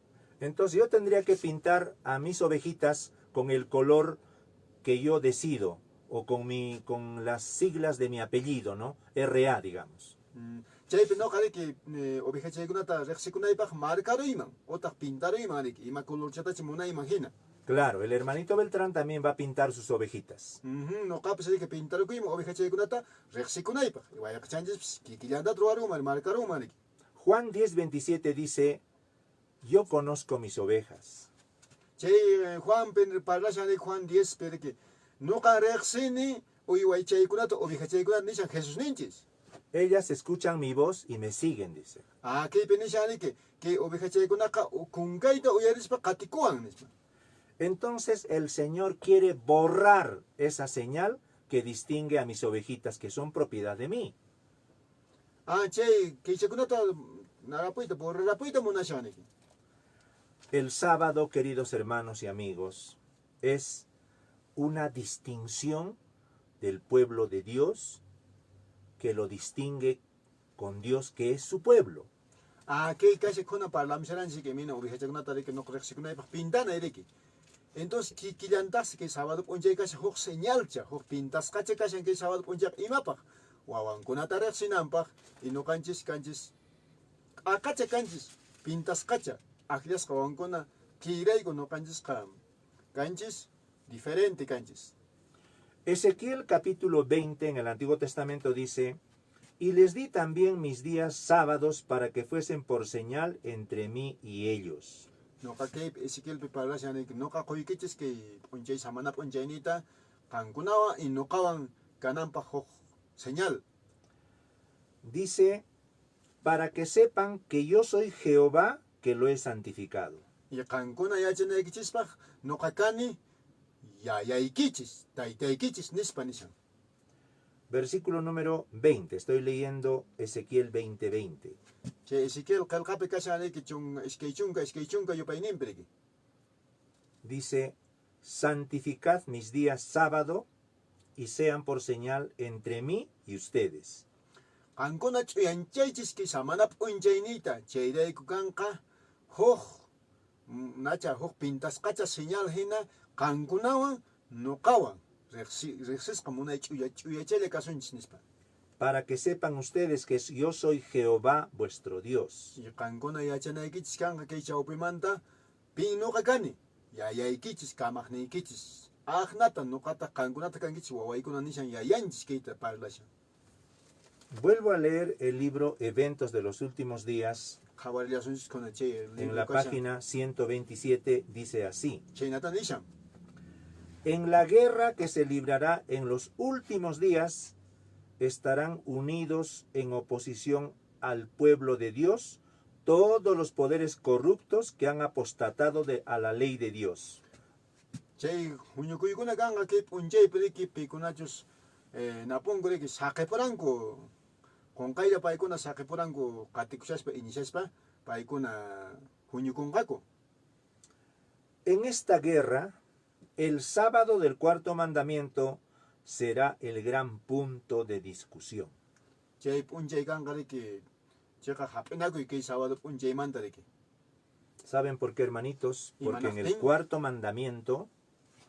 Entonces yo tendría que pintar a mis ovejitas con el color que yo decido o con las siglas de mi apellido, ¿no? RA, digamos. Chaypi noqa riki ovejachaykunata riqsikunaypaq marcaruyman otaq pintaruyman riki ima colorchatachi munayman hina. Claro, el hermanito Beltrán también va a pintar sus ovejitas. Noqapas riki pintarukuyman ovejachaykunata riqsikunaypaq wayaqchanchispas kikillantata ruwarunman marcarunman riki. Juan 10:27 dice, yo conozco mis ovejas. Chay Juan parlashan riki Juan 10 riki noqa riqsini uywaychaykunata ovejachaykunata nishan Jesús ninchis. Ellas escuchan mi voz y me siguen, dice. Kaypi nishan riki kay ovejachaykunaqa kunkayta uyarispa qatikuwan nispa. Entonces el Señor quiere borrar esa señal que distingue a mis ovejitas, que son propiedad de mí. Chay kaychakunata narapuyta borrarapuyta munashan riki. El sábado, queridos hermanos y amigos, es una distinción del pueblo de Dios que lo distingue con Dios, que es su pueblo. Kay kasi kuna parlamsaransi que mina ovejachakunata riki noqa riqsikunaypaq pintana riki. Entonces kikillantas que sábado p'unchay kashan huk señalcha huk pintasqacha kashan kay sábado p'unchayqa imapaq wawankunata riqsinanpaq y noqanchis kanchis q'aqacha kanchis pintasqacha aqllasqa wawankuna kirayku noqanchisqa kanchis diferente kanchis. Ezequiel capítulo 20 en el Antiguo Testamento dice, y les di también mis días sábados para que fuesen por señal entre mí y ellos. Noqa kay Ezequielpi parlashan riki noqa quykichis kay p'unchay samana p'unchaynita qankunawan y noqawan kananpaq huk señal. Dice, para que sepan que yo soy Jehová que lo he santificado. Y qankuna yachanaykichispaq noqa kani yayaykichis taytaykichis nispa nishan. Versículo número 20. Estoy leyendo Ezequiel 20:20. 제 에스겔 갈카페 카샤네 기chung esqueichunga yo painin breki. Dice, santificad mis días sábado y sean por señal entre mí y ustedes. Kankona chuyanchaichis ki samanap unjainita cheirai kukanka hoh nacha hoh pintas kacha señal hina kankunawan nokawan rexis como una chuyachele kasunchis nispa. Para que sepan ustedes que yo soy Jehová vuestro Dios. Y kankona yachanaikichis kanka keicha opimanta pin nokakani yayaikichis kamajnikichis ahnata nokata kankunata kankichis wawaikuna nishan yayanchis keita parlashan. Vuelvo a leer el libro Eventos de los Últimos Días. En la página 127 dice así: en la guerra que se librará en los últimos días, estarán unidos en oposición al pueblo de Dios todos los poderes corruptos que han apostatado a la ley de Dios. En esta guerra, el sábado del cuarto mandamiento será el gran punto de discusión. ¿Saben por qué, hermanitos? Porque en el cuarto mandamiento,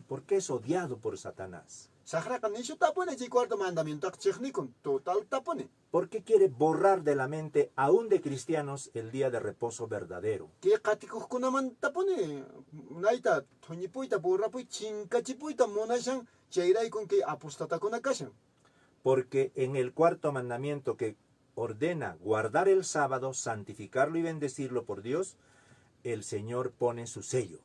porque es odiado por Satanás. Porque quiere borrar de la mente aún de cristianos el día de reposo verdadero. Porque en el cuarto mandamiento que ordena guardar el sábado, santificarlo y bendecirlo por Dios, el Señor pone su sello.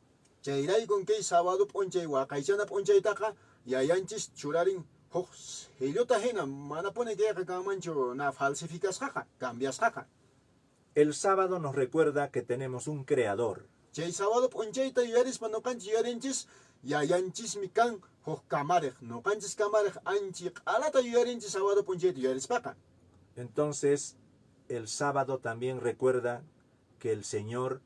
Yayanchis churarin hox heliota hena mana pone que mancho na falsificas jaja cambias jaja. El sábado nos recuerda que tenemos un creador. Chay sábado poncheita yaris manokanchi yarinchis yayanchis mikan hox kamarej no kanchis kamarej anchi alata yarinchis sábado poncheita yaris paca. Entonces el sábado también recuerda que el Señor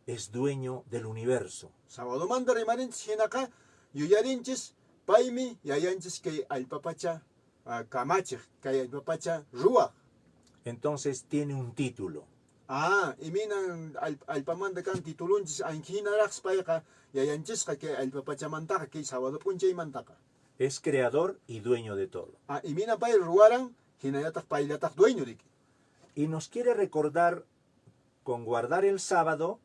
es dueño del universo. Sábado mandare marinchis henaka yarinchis paimi yayanchis que alpapacha kamachej que alpapacha rua. Entonces tiene un título. Y minan alpamanda kan titulunchis anjinarax payaka yayanchis que alpapacha mantaja que sábado punche mantaja. Es creador y dueño de todo. Y mina pay ruaran hinayatas paylatas dueño de. Y nos quiere recordar, con guardar el sábado,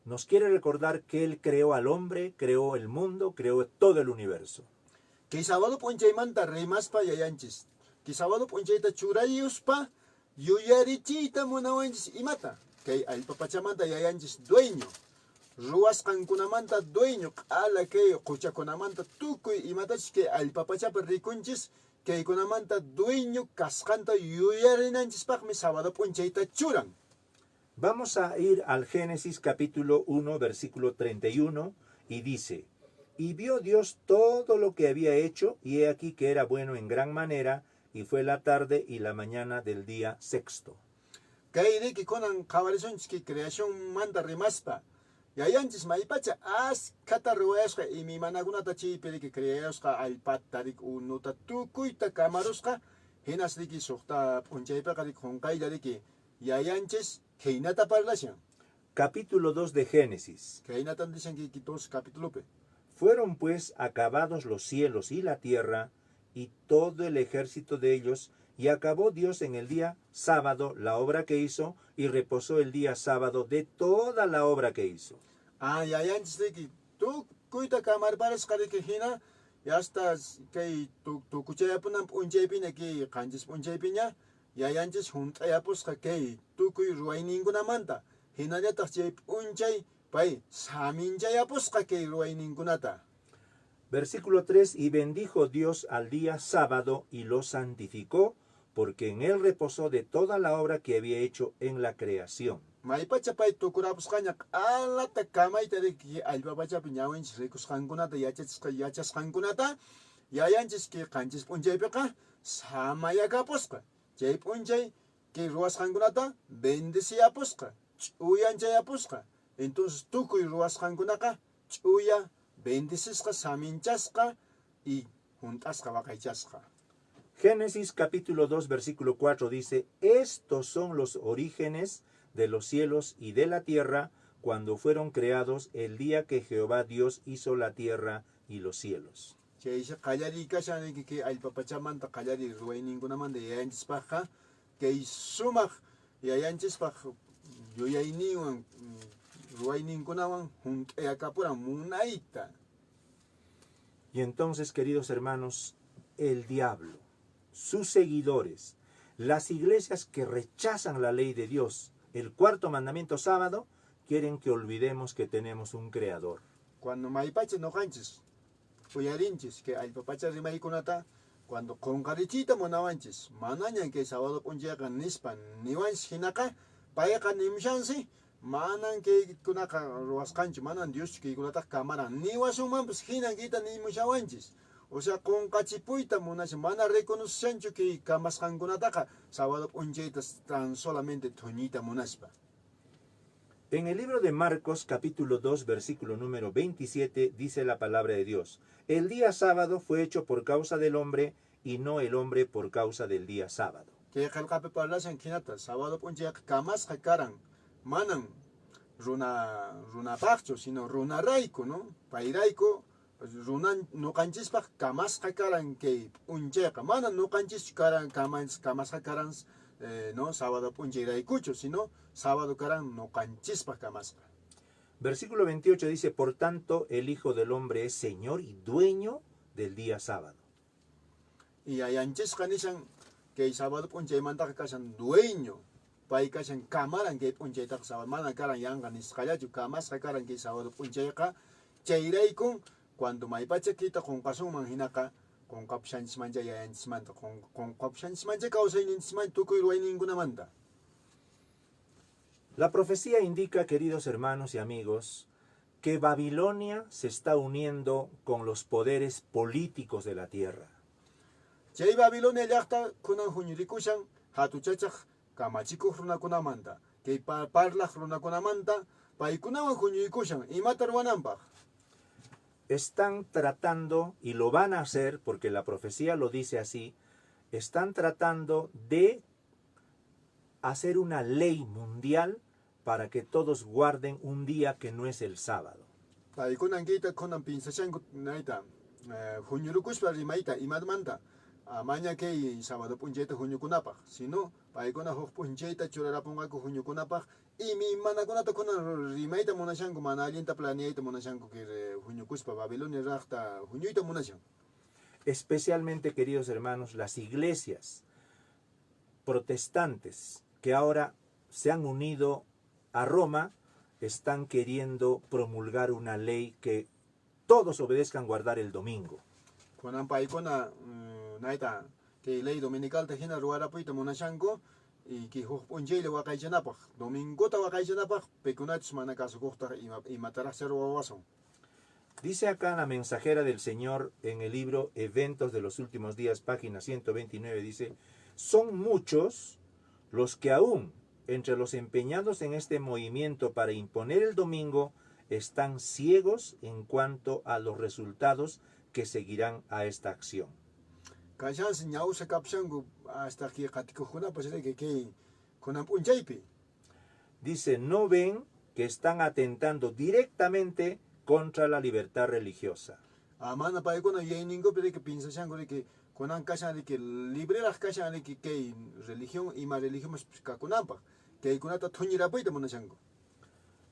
nos quiere recordar que Él creó al hombre, creó el mundo, creó todo el universo. Que sábado ponche manta remas pa yayanchis. Que sábado ponche ta churayus pa yuyarichita monawanchis imata. Que al papachamanta yayanchis dueño. Ruas kankunamanta dueño. Ala que kuchakonamanta tukuy imatach que al papachapa rikunchis. Que kunamanta dueño cascanta yuyarinanchis pa me sábado ponche ta churan. Vamos a ir al Génesis capítulo 1, versículo 31, y dice: y vio Dios todo lo que había hecho, y he aquí que era bueno en gran manera, y fue la tarde y la mañana del día sexto. Kaide que conan caballeros que creación manda remaspa. Yayanchis maipacha as kataruesca y mi managunata chipere que creasca al patarik unuta tukuita camarosca. Henas de que sota ponchaipa con caida de que yayanchis heinata parlación. Capítulo 2 de Génesis. Heinatan dicen que quitos capítulo pe. Fueron pues acabados los cielos y la tierra, y todo el ejército de ellos, y acabó Dios en el día sábado la obra que hizo, y reposó el día sábado de toda la obra que hizo. Yayanchis de que tú cuita camar pares que hina, ya estás que tu cuchaya punan unchepine que canchis unchepiña, yayanchis junta ya pues que tú cuy ruay ninguna manta, hina ya tachep unchay. Versículo 3: y bendijo Dios al día sábado y lo santificó, porque en él reposó de toda la obra que había hecho en la creación. 사마야가posqa chay p'unchay que ruwasqankunata bendeciyapusqa ch'uyanchayapusqa entonces tukuy ruwasqankunaqa ch'uya bendecishqa saminchasqa y juntasqa waqaychasqa. Génesis capítulo 2 versículo 4 dice, estos son los orígenes de los cielos y de la tierra cuando fueron creados el día que Jehová Dios hizo la tierra y los cielos. Chaysa qallari kashaniki que allpapachamanta qallari ruwayninkunamanta yayanchispaqqa kay sumaq yayanchispaq yuyayninwan ruwayninkunawan hunk'ayakapuran munayta. Y entonces, queridos hermanos, el diablo, sus seguidores, las iglesias que rechazan la ley de Dios, el cuarto mandamiento sábado, quieren que olvidemos que tenemos un creador. Cuando maypacha noqanchis uyarinchis que allpapacha rimaykunata cuando qunqarichiyta munawanchis manañan que sábado p'unchayqa nispa niwanchis hinaqa payqa nimshansi manan kaykunaqa ruwasqanchu manan Dios kaykunata kamaran niwasunmanpas hinankita nimushawanchis. O sea, qunqachipuyta munasha mana reconocerchanchu que kamasqankunataqa sábado p'unchayta tan solamente thuñiyta munaspa. En el libro de Marcos, capítulo 2, versículo número 27, dice la palabra de Dios, el día sábado fue hecho por causa del hombre y no el hombre por causa del día sábado. Que qillqapi parlasan hinata sábado p'unchayqa kamasqa karan manan runapaqchu sino runarayku, ¿no? Payrayku runan nuqanchispaq kamasqa karan kay p'unchayqa manan nuqanchis karan kamasqa karan no sábado p'unchayraykuchu sino sábado karan nuqanchispaq kamasqa. Versículo 28 dice, por tanto, el Hijo del Hombre es Señor y dueño del día sábado. Y ayanchisqa nishan kay sábado p'unchaymantaqa kashan dueño pay kashan kamaran kay p'unchaytaqa sábado mana karan yanqa nisqallachu kamasqa karan kay sábado p'unchayqa chayraykun cuando maypacha kita qunqasunman hinaqa qunqapushanchismancha yayanchismanta qunqapushanchismancha kawsayninchikmanta tukuy ruwayninkunamanta. La profecía indica, queridos hermanos y amigos, que Babilonia se está uniendo con los poderes políticos de la tierra. Chay Babilonia llaqta kunan huñurikushan hatuchachaq kamachikuq runakunamanta kay parlaq runakunamanta paykunawan huñurikushan imata ruwananpaq. Están tratando, y lo van a hacer porque la profecía lo dice así, están tratando de hacer una ley mundial para que todos guarden un día que no es el sábado. Paykunan kita kunan pinsashanku naita huñurukushpa rimayta imadmanta maña kay sábado p'unchayta huñukunapaq sino paykuna huk p'unchayta churarapunqaku huñukunapaq imi manakunata kunan rimayta munashanku mana allinta planeayta munashanku que huñukuspa Babilonia raqta huñuyta munashan. Especialmente, queridos hermanos, las iglesias protestantes que ahora se han unido a Roma están queriendo promulgar una ley que todos obedezcan guardar el domingo. Kunan paykuna naita que ley dominical ta hina ruwarapuyta munashanku y que huk p'unchayta waqaychanapaq domingota waqaychanapaq paykunatas mana kasukuqta imataraq ser wawasun. Dice acá la mensajera del Señor en el libro Eventos de los Últimos Días, página 129, dice, son muchos los que aún entre los empeñados en este movimiento para imponer el domingo están ciegos en cuanto a los resultados que seguirán a esta acción. Kashansi ñawsa kapshanku hasta que qatikujuna pues que kunan p'unchaypi. Dice, no ven que están atentando directamente contra la libertad religiosa. Mana paykuna yayninkupi que pinsashanku que kunan kashan que libreraq kashan que religión ima religión mas kakunanpaq kaykunata thuñirapuyta munashanku.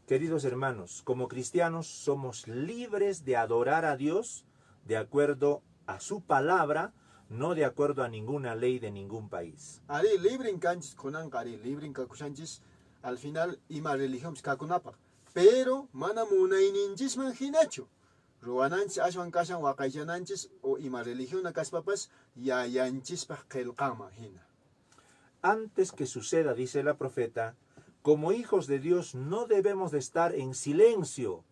Queridos hermanos, como cristianos somos libres de adorar a Dios de acuerdo a su palabra, no de acuerdo a ninguna ley de ningún país. Ari librin kanchis kunan ari librin kakushanchis al final ima religión kakunapaq pero mana munayninchisman hinachu ruwananchis ashwan kashan waqaychananchis o ima religión kaspapas yayanchispaq qillqanman hina. Antes que suceda, dice la profeta, como hijos de Dios no debemos de estar en silencio.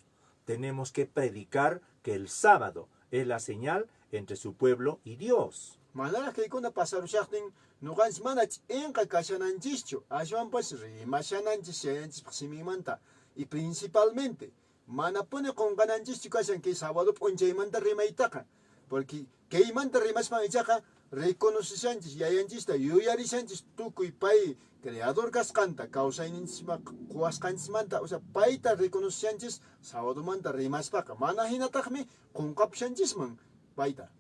Tenemos que predicar que el sábado es la señal entre su pueblo y Dios. Manara kaykuna pasarushaqtin nuqanchis mana ch'inqa kashananchikchu. Ashwanpas rimashananchis shayanchis simimanta. Y principalmente mana puni qunqananchikchu kashan kay sábado p'unchaymanta rimaytaqa. Porque kaymanta rimaspan ichaqa reconocishanchis yayanchista yuyarishanchis tukuy pay creador kasqanta kawsayninchikman quwasqanchismanta, o sea, payta reconocishanchis sábadomanta rimaspaqa. Mana hinataqmi qunqapushanchisman payta.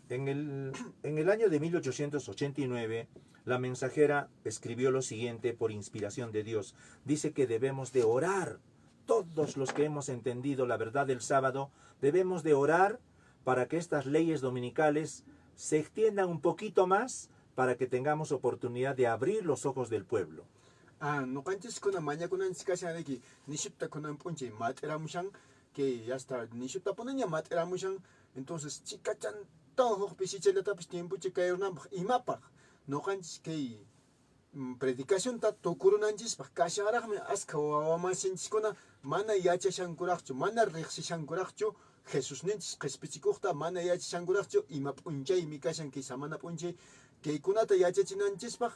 En el año de 1889, la mensajera escribió lo siguiente por inspiración de Dios. Dice que debemos de orar. Todos los que hemos entendido la verdad del sábado, debemos de orar para que estas leyes dominicales se extiendan un poquito más, para que tengamos oportunidad de abrir los ojos del pueblo. Nuqanchis kuna mañakunanchis kashanaki nishupta kunan p'unchay mat'iramushan, que hasta nishupta punaña mat'iramushan, entonces chikachan todos pisichaylatapis tiempucha kayrunanpaq imapaq nuqanchis kay predicación ta tukurunanchispaq kasharaqmi aska wawamasinchiskuna mana yachashankuraqchu, mana riqsishankuraqchu Jesusninchis qhispichikuqta mana yachashankuraqchu ima p'unchaymi kashan kay samana p'unchay kaykunata yachachinanchispaq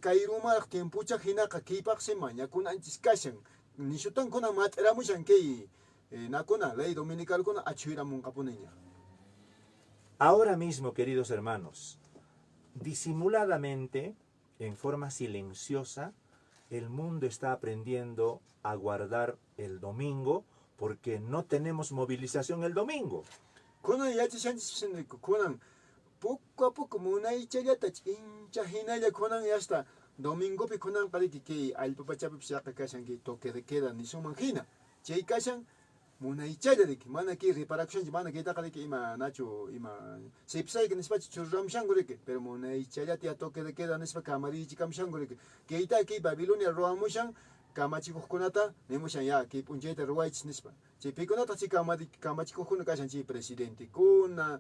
kayrumaraq tiempucha hinaqa kaypaqsi mañakunanchis kashan nishutankuna mat'iramushan kay nakuna ley dominicalkuna achuyramunqapuneña. Ahora mismo, queridos hermanos, disimuladamente, en forma silenciosa, el mundo está aprendiendo a guardar el domingo porque no tenemos movilización el domingo. Kunan yachashanchis kunan poco a poco munaychallata hincha hinalla kunan hasta domingopi kunan qariki kay allpapachapi psiaqa kashan kay toque de queda nisuman hina. Chay kashan munaychalladiki mana kay reparakushanchik mana kaytaqa riki ima nachu ima sipsayki nispachi churramshankuriki, pero munaychallata ya toque de queda nispa kamarichikamshankuriki. Kayta kay Babilonia ruwamushan kamachikuqkunata nimushan ya kay p'unchayta ruwaychis nispa. Chay pikunata chay kamachikuqkuna kashan chay presidentekuna,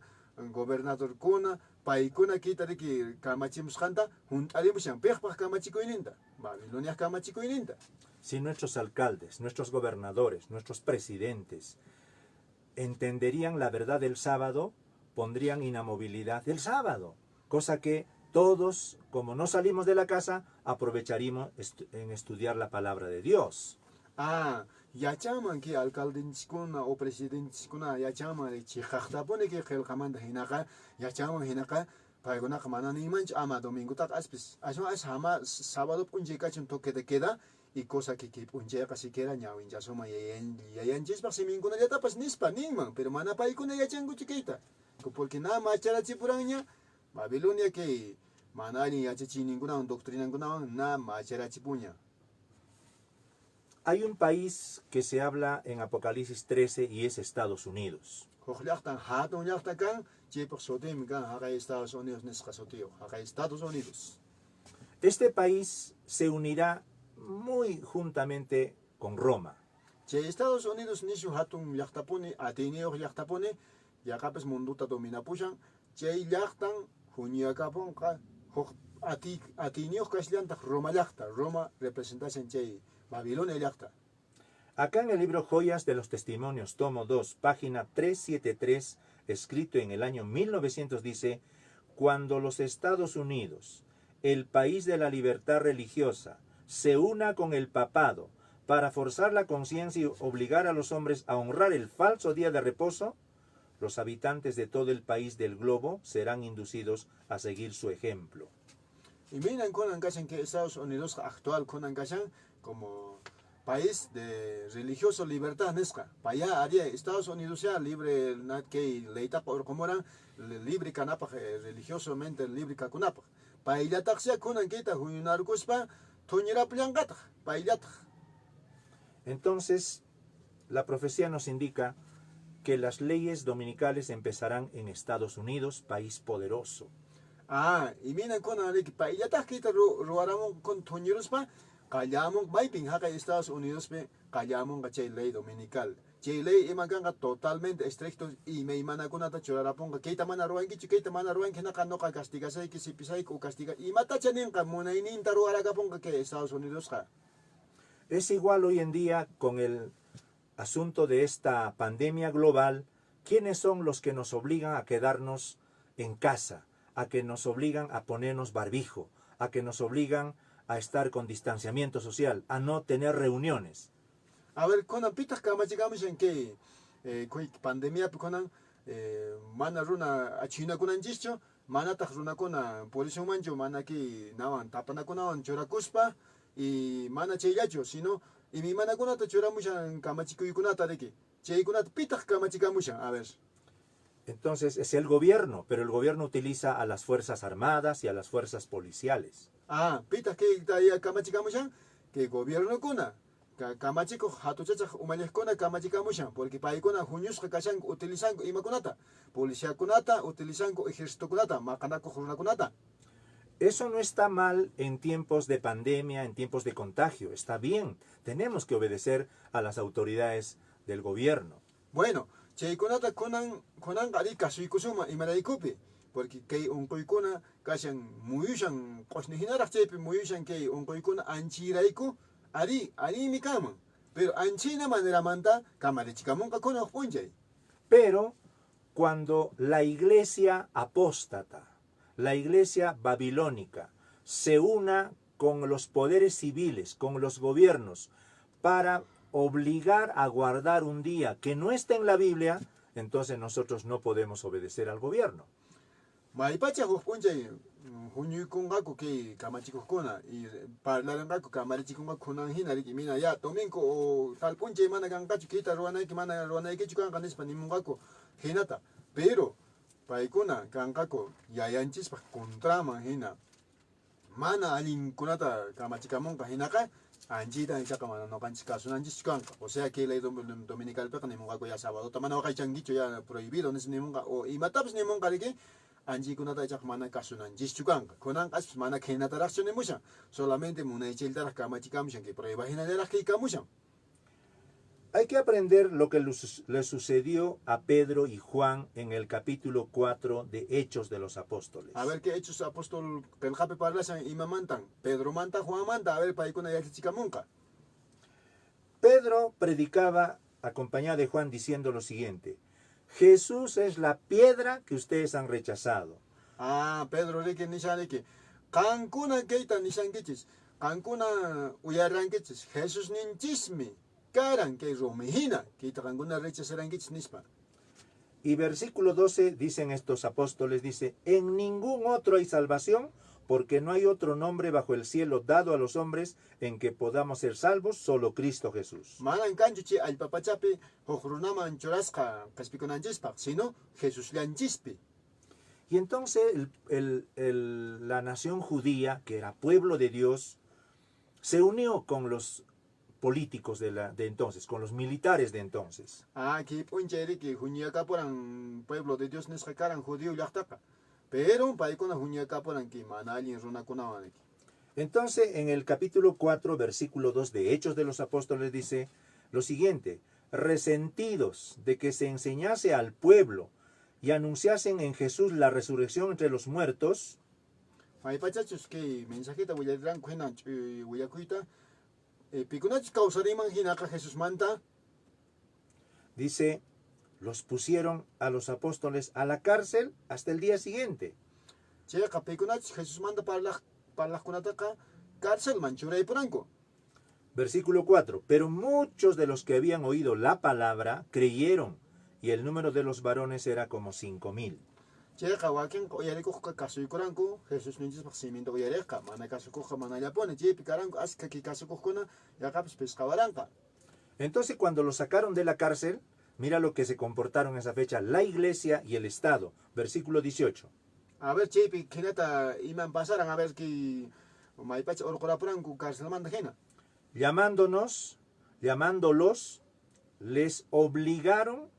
gobernadorkuna, paykuna kayta riki kamachimusqanta hunt'arimushan piqpaq kamachikuyninta, Babilonia kamachikuyninta. Si nuestros alcaldes, nuestros gobernadores, nuestros presidentes entenderían la verdad del sábado, pondrían inamovilidad del sábado, cosa que todos, como no salimos de la casa, aprovecharíamos en estudiar la palabra de Dios. Yachaman ki alcaldinchikuna o presidenchikuna yachaman chiqaqtapuni ki qillqamanta hinaqa yachaman hinaqa paykunaqa mana nimanchu ama domingutaqa aspis ashwan hama sábado p'unchay kachun toque de queda y cosa que p'unchayqa siquiera ñawinchasuma yayanchispaq siminkunallatapas nispa ninman, pero mana paykuna yachankuchu kayta, porque nada macharachipuranña Babilonia que mana allin yachachiyninkunawan doctrinankunawan na macharachipuña. Hay un país que se habla en Apocalipsis 13 y es Estados Unidos. Este país se unirá muy juntamente con Roma. Estados Unidos nishu hatun llaqtapuni Ateneo llaqtapuni yaqapis munduta dominapushan chay llaqtan huñakapunqa Ateneo kasllantaq Roma llaqta, Roma representación chay Babilonia llaqta. Acá en el libro Joyas de los Testimonios, tomo 2, página 373, escrito en el año 1900, dice: cuando los Estados Unidos, el país de la libertad religiosa, se una con el papado para forzar la conciencia y obligar a los hombres a honrar el falso día de reposo, los habitantes de todo el país del globo serán inducidos a seguir su ejemplo. Y miren con que Estados Unidos actual con como país de religioso libertad nesca. Para allá haría Estados Unidos ya libre que leita por como eran libre canapa religiosamente libre cacunapa. Para allá taxia con anqueta huyunarcuspa tuñera pliangata. Para allá. Entonces, la profecía nos indica que las leyes dominicales empezarán en Estados Unidos, país poderoso. Y miren con que para allá taxita roaramos con tuñerospa. Kayamong maiping haka Estados Unidos pe kayamong ka chay ley dominical. Chay ley imagan ka totalmente estricto y may mana kunata churarapong ka keita mana ruan ki keita mana ruan ki nakano ka castiga say ki sipisay ko castiga y mata chanin ka muna inin taruara ka pong ka que Estados Unidos ka. Es igual hoy en día con el asunto de esta pandemia global. ¿Quiénes son los que nos obligan a quedarnos en casa, a que nos obligan a ponernos barbijo, a que nos obligan a estar con distanciamiento social, a no tener reuniones. A ver, konan pitas kamachigamushan que koy pandemia konan mana runa achina kunan chischo, mana tak runa kuna policion mancho, mana ki nawan tapana kunawan chorakuspa y mana cheyacho, sino y mi mana kunata choramushan kamachikuy kunata de que chay kunata pitas kamachigamushan, a ver. Entonces es el gobierno, pero el gobierno utiliza a las Fuerzas Armadas y a las fuerzas policiales. Ah, pitas que taya kamachigamushan que gobierno kuna. Kamachiko hatuchacha umaneskuna kamachikamushan porque paikuna huñusqa kashan utilizanku imakunata policía kunata utilizanku ejército kunata makanako kunata. Eso no está mal en tiempos de pandemia, en tiempos de contagio. Está bien. Tenemos que obedecer a las autoridades del gobierno. Bueno, chaykunata kunan qari kasuykusuma imaraykupi porque kay unquykuna kashan muyushan qosnihinaraq chaypi muyushan kay unquykuna anchirayku ari mi kama. Pero anchina manera manta kamarichikamunqa kunaq punchay. Pero cuando la iglesia apóstata, la iglesia babilónica, se una con los poderes civiles, con los gobiernos, para obligar a guardar un día que no está en la Biblia, entonces nosotros no podemos obedecer al gobierno. Maipacha punchay huñuykunqaku kay kamachikuqkuna y parlaranqaku kamarichikunqakunan hinariki mina ya domingo o tal punchay mana kanqachu kita ruwanayki mana ruwanaykichu kanqa nispa nimunqaku hinata. Pero paykuna kanqaku yayanchispaq contraman hina mana allinkunata kamachikamunqa hinaqa anchita ichaqa mana noqanchis kasunanchis kanqa. O sea que ley dominicalpiqa nimunqaku ya sabadota mana waqaychankichu ya prohibido nis nimunqa o imatapas nimunqariki anchikunata ichaqa mana kasunanchis kanqa. Kunanqas mana khinataraqchu nimushan. Solamente munaychaytaraq kamachikamushan que prueba hinalaraq kaykamushan. Hay que aprender lo que le sucedió a Pedro y Juan en el capítulo 4 de Hechos de los Apóstoles. A ver qué Hechos Apóstol Peljape parlasan imamantan. Pedro manta, Juan manta, a ver paikuna yachichikamunqa. Pedro predicaba acompañado de Juan diciendo lo siguiente: Jesús es la piedra que ustedes han rechazado. Ah, Pedro reke nishaneke. Kankuna keita nishankichis. Kankuna uyarankichis. Jesús ninchismi. Karan que romehina. Keita kankuna rechazarankichis nispa. Y versículo 12 dicen estos apóstoles, dice: en ningún otro hay salvación, porque no hay otro nombre bajo el cielo dado a los hombres en que podamos ser salvos, solo Cristo Jesús. Manan kanchuchi al papachapi hojrunaman churasqa kaspikunanchispa, sino Jesús lanchispi. Y entonces la nación judía, que era pueblo de Dios, se unió con los políticos de entonces, con los militares de entonces. Ah, que puncheri que juñaca poran pueblo de Dios nesqacaran judío llaqtaqa. Pero paikuna juñaca poran que manalin runakunawan. Entonces, en el capítulo 4, versículo 2 de Hechos de los Apóstoles dice lo siguiente: resentidos de que se enseñase al pueblo y anunciasen en Jesús la resurrección entre los muertos. Maipachachus que mensajita willadran kuenan willakuita pikunach causariman hinaqa Jesús manta. Dice, los pusieron a los apóstoles a la cárcel hasta el día siguiente. Cheqa pikunach Jesús manta parlaqkunataqa cárcel manchuray puranku. Versículo 4. Pero muchos de los que habían oído la palabra creyeron, y el número de los varones era como 5,000. Cheqa wakin uyarikuqqa kasuykuranku Jesús ninchispaq simiento uyariqqa mana kasukuqqa mana llapuni chaypi karanku aska ki kasukuqkuna yaqapis pesqawaranqa. Entonces, cuando los sacaron de la cárcel, mira lo que se comportaron en esa fecha la iglesia y el Estado. Versículo 18. A ver chaypi kinata iman pasaran a ver ki maypacha urqurapuranku cárcelmanta hina. Llamándolos, les obligaron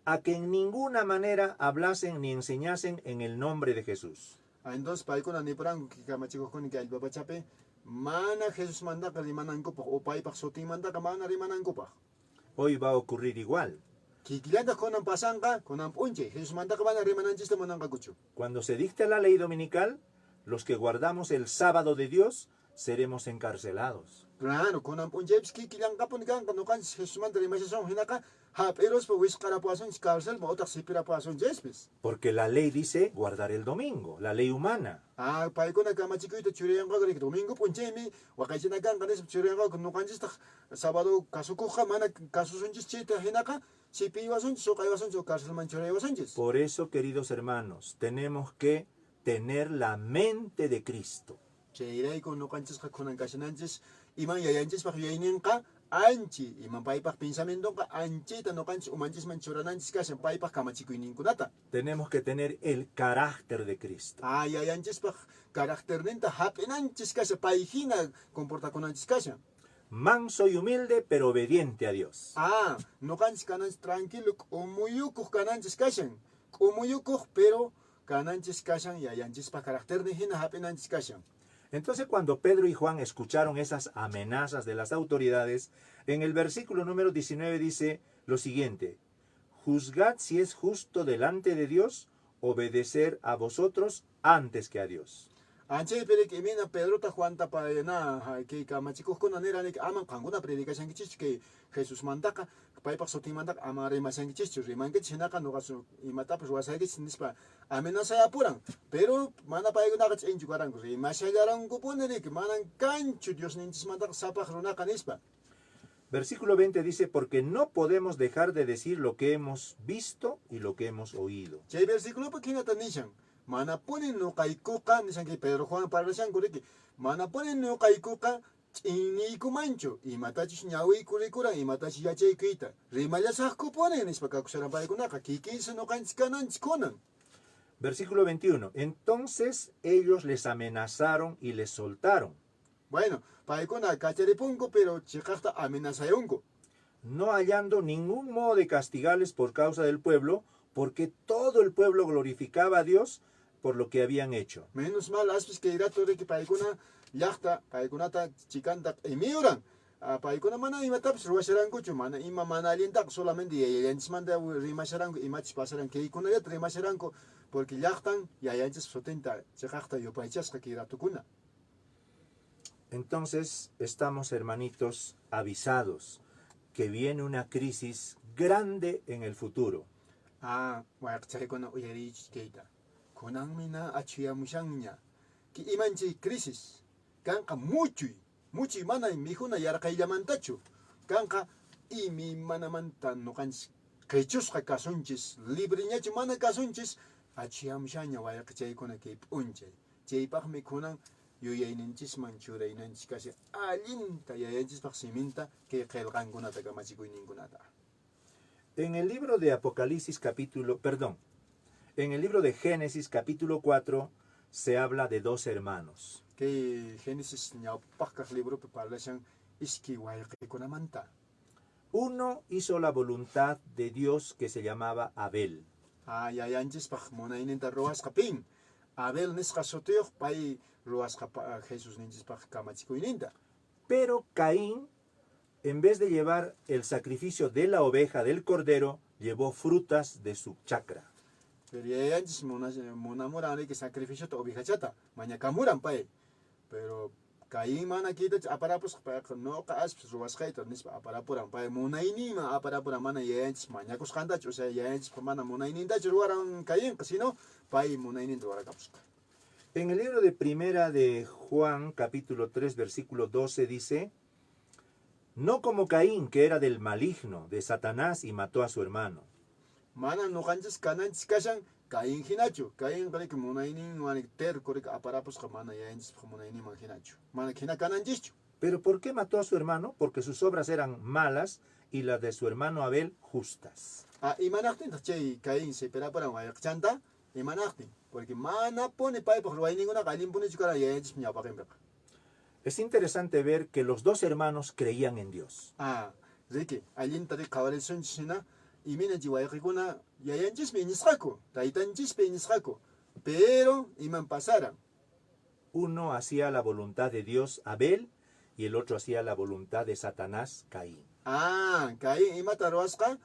a que en ninguna manera hablasen ni enseñasen en el nombre de Jesús. Entonces paikuna nipuranku ki kamachikuqkuni ki allpapachapi mana Jesús mandaqa rimanankupaq o paypaq sutinmantaqa mana rimanankupaq. Hoy va a ocurrir igual. Kikillanta kunan pasanqa kunan p'unchay Jesús mantaqa mana rimananchista munanqakuchu. Cuando se dicta la ley dominical, los que guardamos el sábado de Dios, seremos encarcelados. Claro, kunan punjebski kilang kapun kan kanukan Jesús man dari masa song hinaka haperos pa wis karapuason cárcel mo otak sipira puason jespes. Porque la ley dice guardar el domingo, la ley humana. Ah, pai ko nagkamachiko ito chureyang ka gari domingo punjemi wakay sinagang kanis chureyang ka kunukan jis tak sabado kasuko ka man kasusun jis chita hinaka sipi wason so kay wason so cárcel man churey wason jis. Por eso, queridos hermanos, tenemos que tener la mente de Cristo. Cheiray kunukan jis ka kunan kasinan jis iman yayan jis pa yainin ka anchi iman paipak pensamiento ka anchi tanukan jis umanjis man churanan jis ka sen paipak kamachiko inin kunata. Tenemos que tener el carácter de Cristo. Ah, yayan jis pa karakter nenta hapenan jis ka sa paihina comporta kunan jis ka siya. Manso y humilde, pero obediente a Dios. Ah, no canches cananches tranquilo, umuyukuk cananches kashan. Umuyukuk, pero cananches kashan y ayanches pa carácter de hina hapenanches kashan. Entonces, cuando Pedro y Juan escucharon esas amenazas de las autoridades, en el versículo número 19 dice lo siguiente: juzgad si es justo delante de Dios obedecer a vosotros antes que a Dios. Anche pero que mina Pedro ta Juan ta pa na que kamachikuk ko na nera ni aman kanguna predicación que que Jesús mandaka pa pa soti mandak amare masan que chichu riman que chinaka no gaso y mata pues wasa que sinispa amenaza ya puran pero mana pa na ka en jugaran ko rimashayaran ko ponere que manan cancho Dios nintis mandak sapa runa kanispa. Versículo 20 dice: porque no podemos dejar de decir lo que hemos visto y lo que hemos oído. Che versículo pa kinata nishan mana ponen no kaikuka nisan que Pedro Juan para shan kuriki mana ponen no kaikuka ini kumancho y matachi nyawi kurikura y matachi yache kuita rimaya sakku ponen es para kusara pa kunaka kikis no kanchikanan chikonan. Versículo 21. Entonces ellos les amenazaron y les soltaron, Bueno, pa kuna kacharipunko pero chikakta amenazayonko. no hallando ningún modo de castigarles por causa del pueblo, porque todo el pueblo glorificaba a Dios por lo que habían hecho. Menos mal aspes que irá todo que pa kuna yakta pa kuna ta chikanta emiuran. Pa kuna mana imataps ruasharan kuchu mana ima mana alientak solamente yayanchis manda rimasharan imachis pasaran que kuna ya rimasharan porque yaktan yayanchis sotenta chikakta yopaichas que irá tukuna. Entonces estamos, hermanitos, avisados que viene una crisis grande en el futuro. Ah, wakchay kuna uyarich keita. Kunang mina achuyamushangnya. Ki imanchi crisis. Kanka muchuy mana mijuna yarakayllamantachu. Kanka imi mana manta no kanch kechusqa kasunchis libreñachu mana kasunchis achuyamushaña wakchay kuna ke p'unchay. Chaypaqmi kunan yuyayninchisman churaynanchis kasi allinta yayanchispaq siminta que qillqankunata kamachikuyninkunata. En el libro de en el libro de Génesis capítulo 4 se habla de dos hermanos. Que Génesis ñawpaqkaq libro preparation iski wayqikunamanta. Uno hizo la voluntad de Dios, que se llamaba Abel. Ah, yayanchispaq munayninta ruwasqapin. Abel nisqa sutiyuq pay ruwasqa Jesús ninchispaq kamachikuyninta. Pero Caín, en vez de llevar el sacrificio de la oveja del cordero, llevó frutas de su chacra. Pero yayanchis munamuran que sacrificio to obijachata mañakamuran pay. Pero Caín mana kita aparapus pa no kaas ruwasqayta nispa aparapuran pay munaynima aparapuran mana yayanchis mañakus qantachu, o sea yayanchis mana munaynintachu ruwaran Caín, sino pay munaynin ruwarakapusqa. En el libro de Primera de Juan, capítulo 3, versículo 12, dice: no como Caín, que era del maligno, de Satanás, y mató a su hermano. Mana no kanchis kananchis kashan Caín hinachu. Caín kalik munaynin manik ter korik aparapus mana yayanchis munaynin man hinachu. Mana hina kananchischu. ¿Pero por qué mató a su hermano? Porque sus obras eran malas y las de su hermano Abel justas. Ah, imanaktin chay Caín se peraparan wayakchanta imanaktin. Porque mana pone pay por ninguna Caín pone chukara yayanchis ñapaqinbeqa. Es interesante ver que los dos hermanos creían en Dios. Ah, Ricky, allinta kawarilsunchina iminachi wayqikuna yayanchispi nisqaku, taytanchispi nisqaku, pero iman pasaran. Uno hacía la voluntad de Dios, Abel, y el otro hacía la voluntad de Satanás, Caín. Ah, Caín imata ruwasqa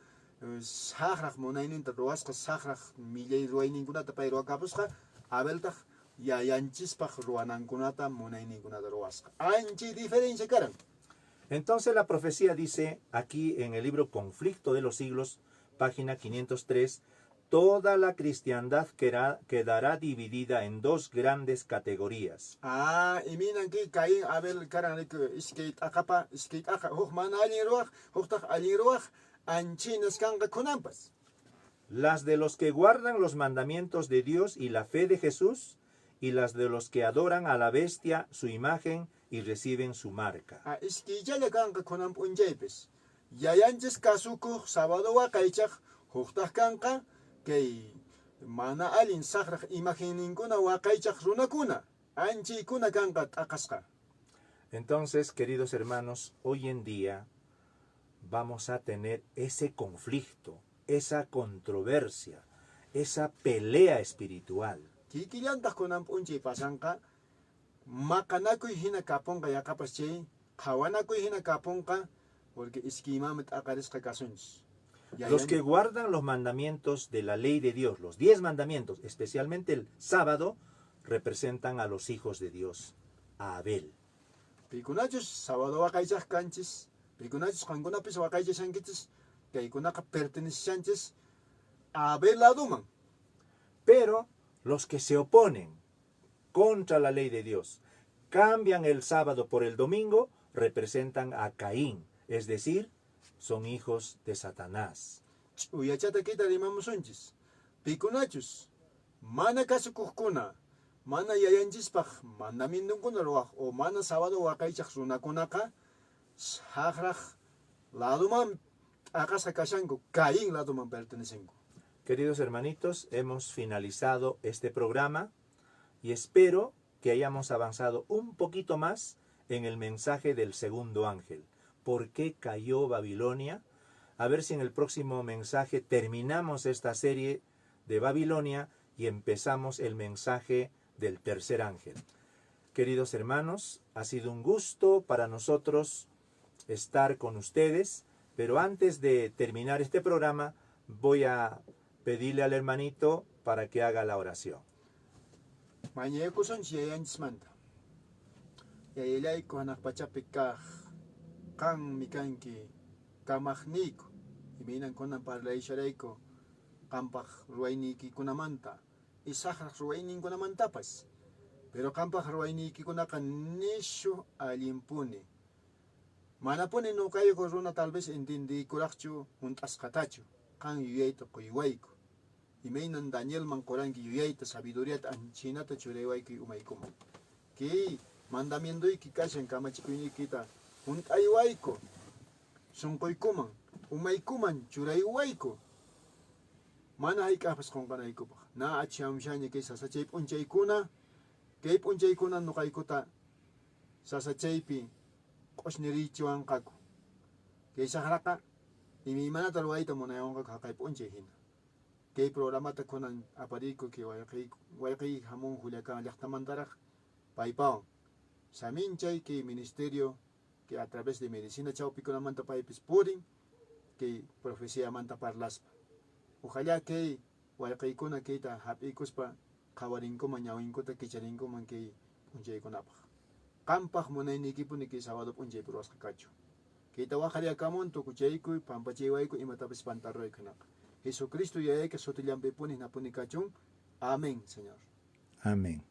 saqraq munayninta ruwasqa saqraq millay ruwayninkunata pay ruwakapusqa Abeltaq yayanchispaq ruwanankunata munayninkunata ruwasqa. Anchi diferencia karan. Entonces la profecía dice aquí en el libro Conflicto de los Siglos, página 503, toda la cristiandad quedará dividida en dos grandes categorías. Iminan ki kain abel karan skate akapa skate aka mana alin ruwaq huktak alin ruwaq anchinas kanga kunampas. Las de los que guardan los mandamientos de Dios y la fe de Jesús, y las de los que adoran a la bestia, su imagen, y reciben su marca. Iskijale kanga kunam unjaipes. Yayanchis kasuku sábado wa kaichak huktak kanga kay mana alin sakrak imagininkuna wa kaichak runakuna. Anchi kuna kanga akasqa. Entonces, queridos hermanos, hoy en día vamos a tener ese conflicto, esa controversia, esa pelea espiritual. Kikillantas kunan punchi pasanqa maqanakuy hina kapunqa yaqapas chay qhawanakuy hina kapunqa porque iskimamet aqarisqa kasunchis. Los que guardan los mandamientos de la ley de Dios, los 10 mandamientos, especialmente el sábado, representan a los hijos de Dios, a Abel. Pikunachus sábado waqaychaq kanchis, pikunachus qankunapis waqaychashankichis, kaykunaqa pertenechanchis a Abel laduman. Pero los que se oponen contra la ley de Dios, cambian el sábado por el domingo, representan a Caín, es decir, son hijos de Satanás. Uyachata kita rimamusunchis. Pikunachus mana kasukuqkuna, mana yayanchispaq mandamientunkuna ruwaq o mana sábado waqaychaq runakunaqa haqraq laduman aqasqa kashanku, Caín laduman pertenecenku. Queridos hermanitos, hemos finalizado este programa y espero que hayamos avanzado un poquito más en el mensaje del segundo ángel. ¿Por qué cayó Babilonia? A ver si en el próximo mensaje terminamos esta serie de Babilonia y empezamos el mensaje del tercer ángel. Queridos hermanos, ha sido un gusto para nosotros estar con ustedes, pero antes de terminar este programa voy a pedirle al hermanito para que haga la oración. Mañaykusunchis yayanchismanta. Yayaylayku hanaq pachapi kaq qanmi kanki kamaqniyku iminankunan parlayshurayku qampaq ruwayniykikunamanta isaqraq ruwayninkunamantapas. Pero qampaq ruwayniykunaqa nishu allinpuni. Manapuni nuqayku runa tal vez entendikuraqchu hunt'asqatachu qan yuyayta quyuwayku. Imaynan Daniel man qoranki yuyayta sabiduriata anchinata churaywayku umaykuman. Kay mandamientoyki kashan kamachikuyniykita hunt'aywayku sunquykuman umaykuman churaywayku. Mana hayk'aqpas qunqanaykupaq. Na achihamushaña kay sasachay p'unchaykuna, kay p'unchaykuna nuqaykuta sasachaypi q'usniriychiwanqaku. Kay saqraqa imaymanata ruwayta munayawanqaku haqay p'unchay hina. Kay programata kunan apariyku kay wayqiy hamun Juliacan llaqtamantaraq paypawan saminchay kay ministerio que a través de medicina chawpikunamanta paypis purin kay profeciamanta parlaspa. Ojalá kay wayqiykuna kayta hap'ikuspa qawarinkuman ñawinkuta kicharinkuman kay p'unchaykunapaq. Qampaq munayniykipuni kay sábado p'unchaypi ruwasqa kachu. Kayta waqariyakamun tukuchaykuy pampachaywayku imatapis pantarruykanaqa. Jesucristo yayayka sotillanpipuni napuni kachun. Amén, Señor. Amén.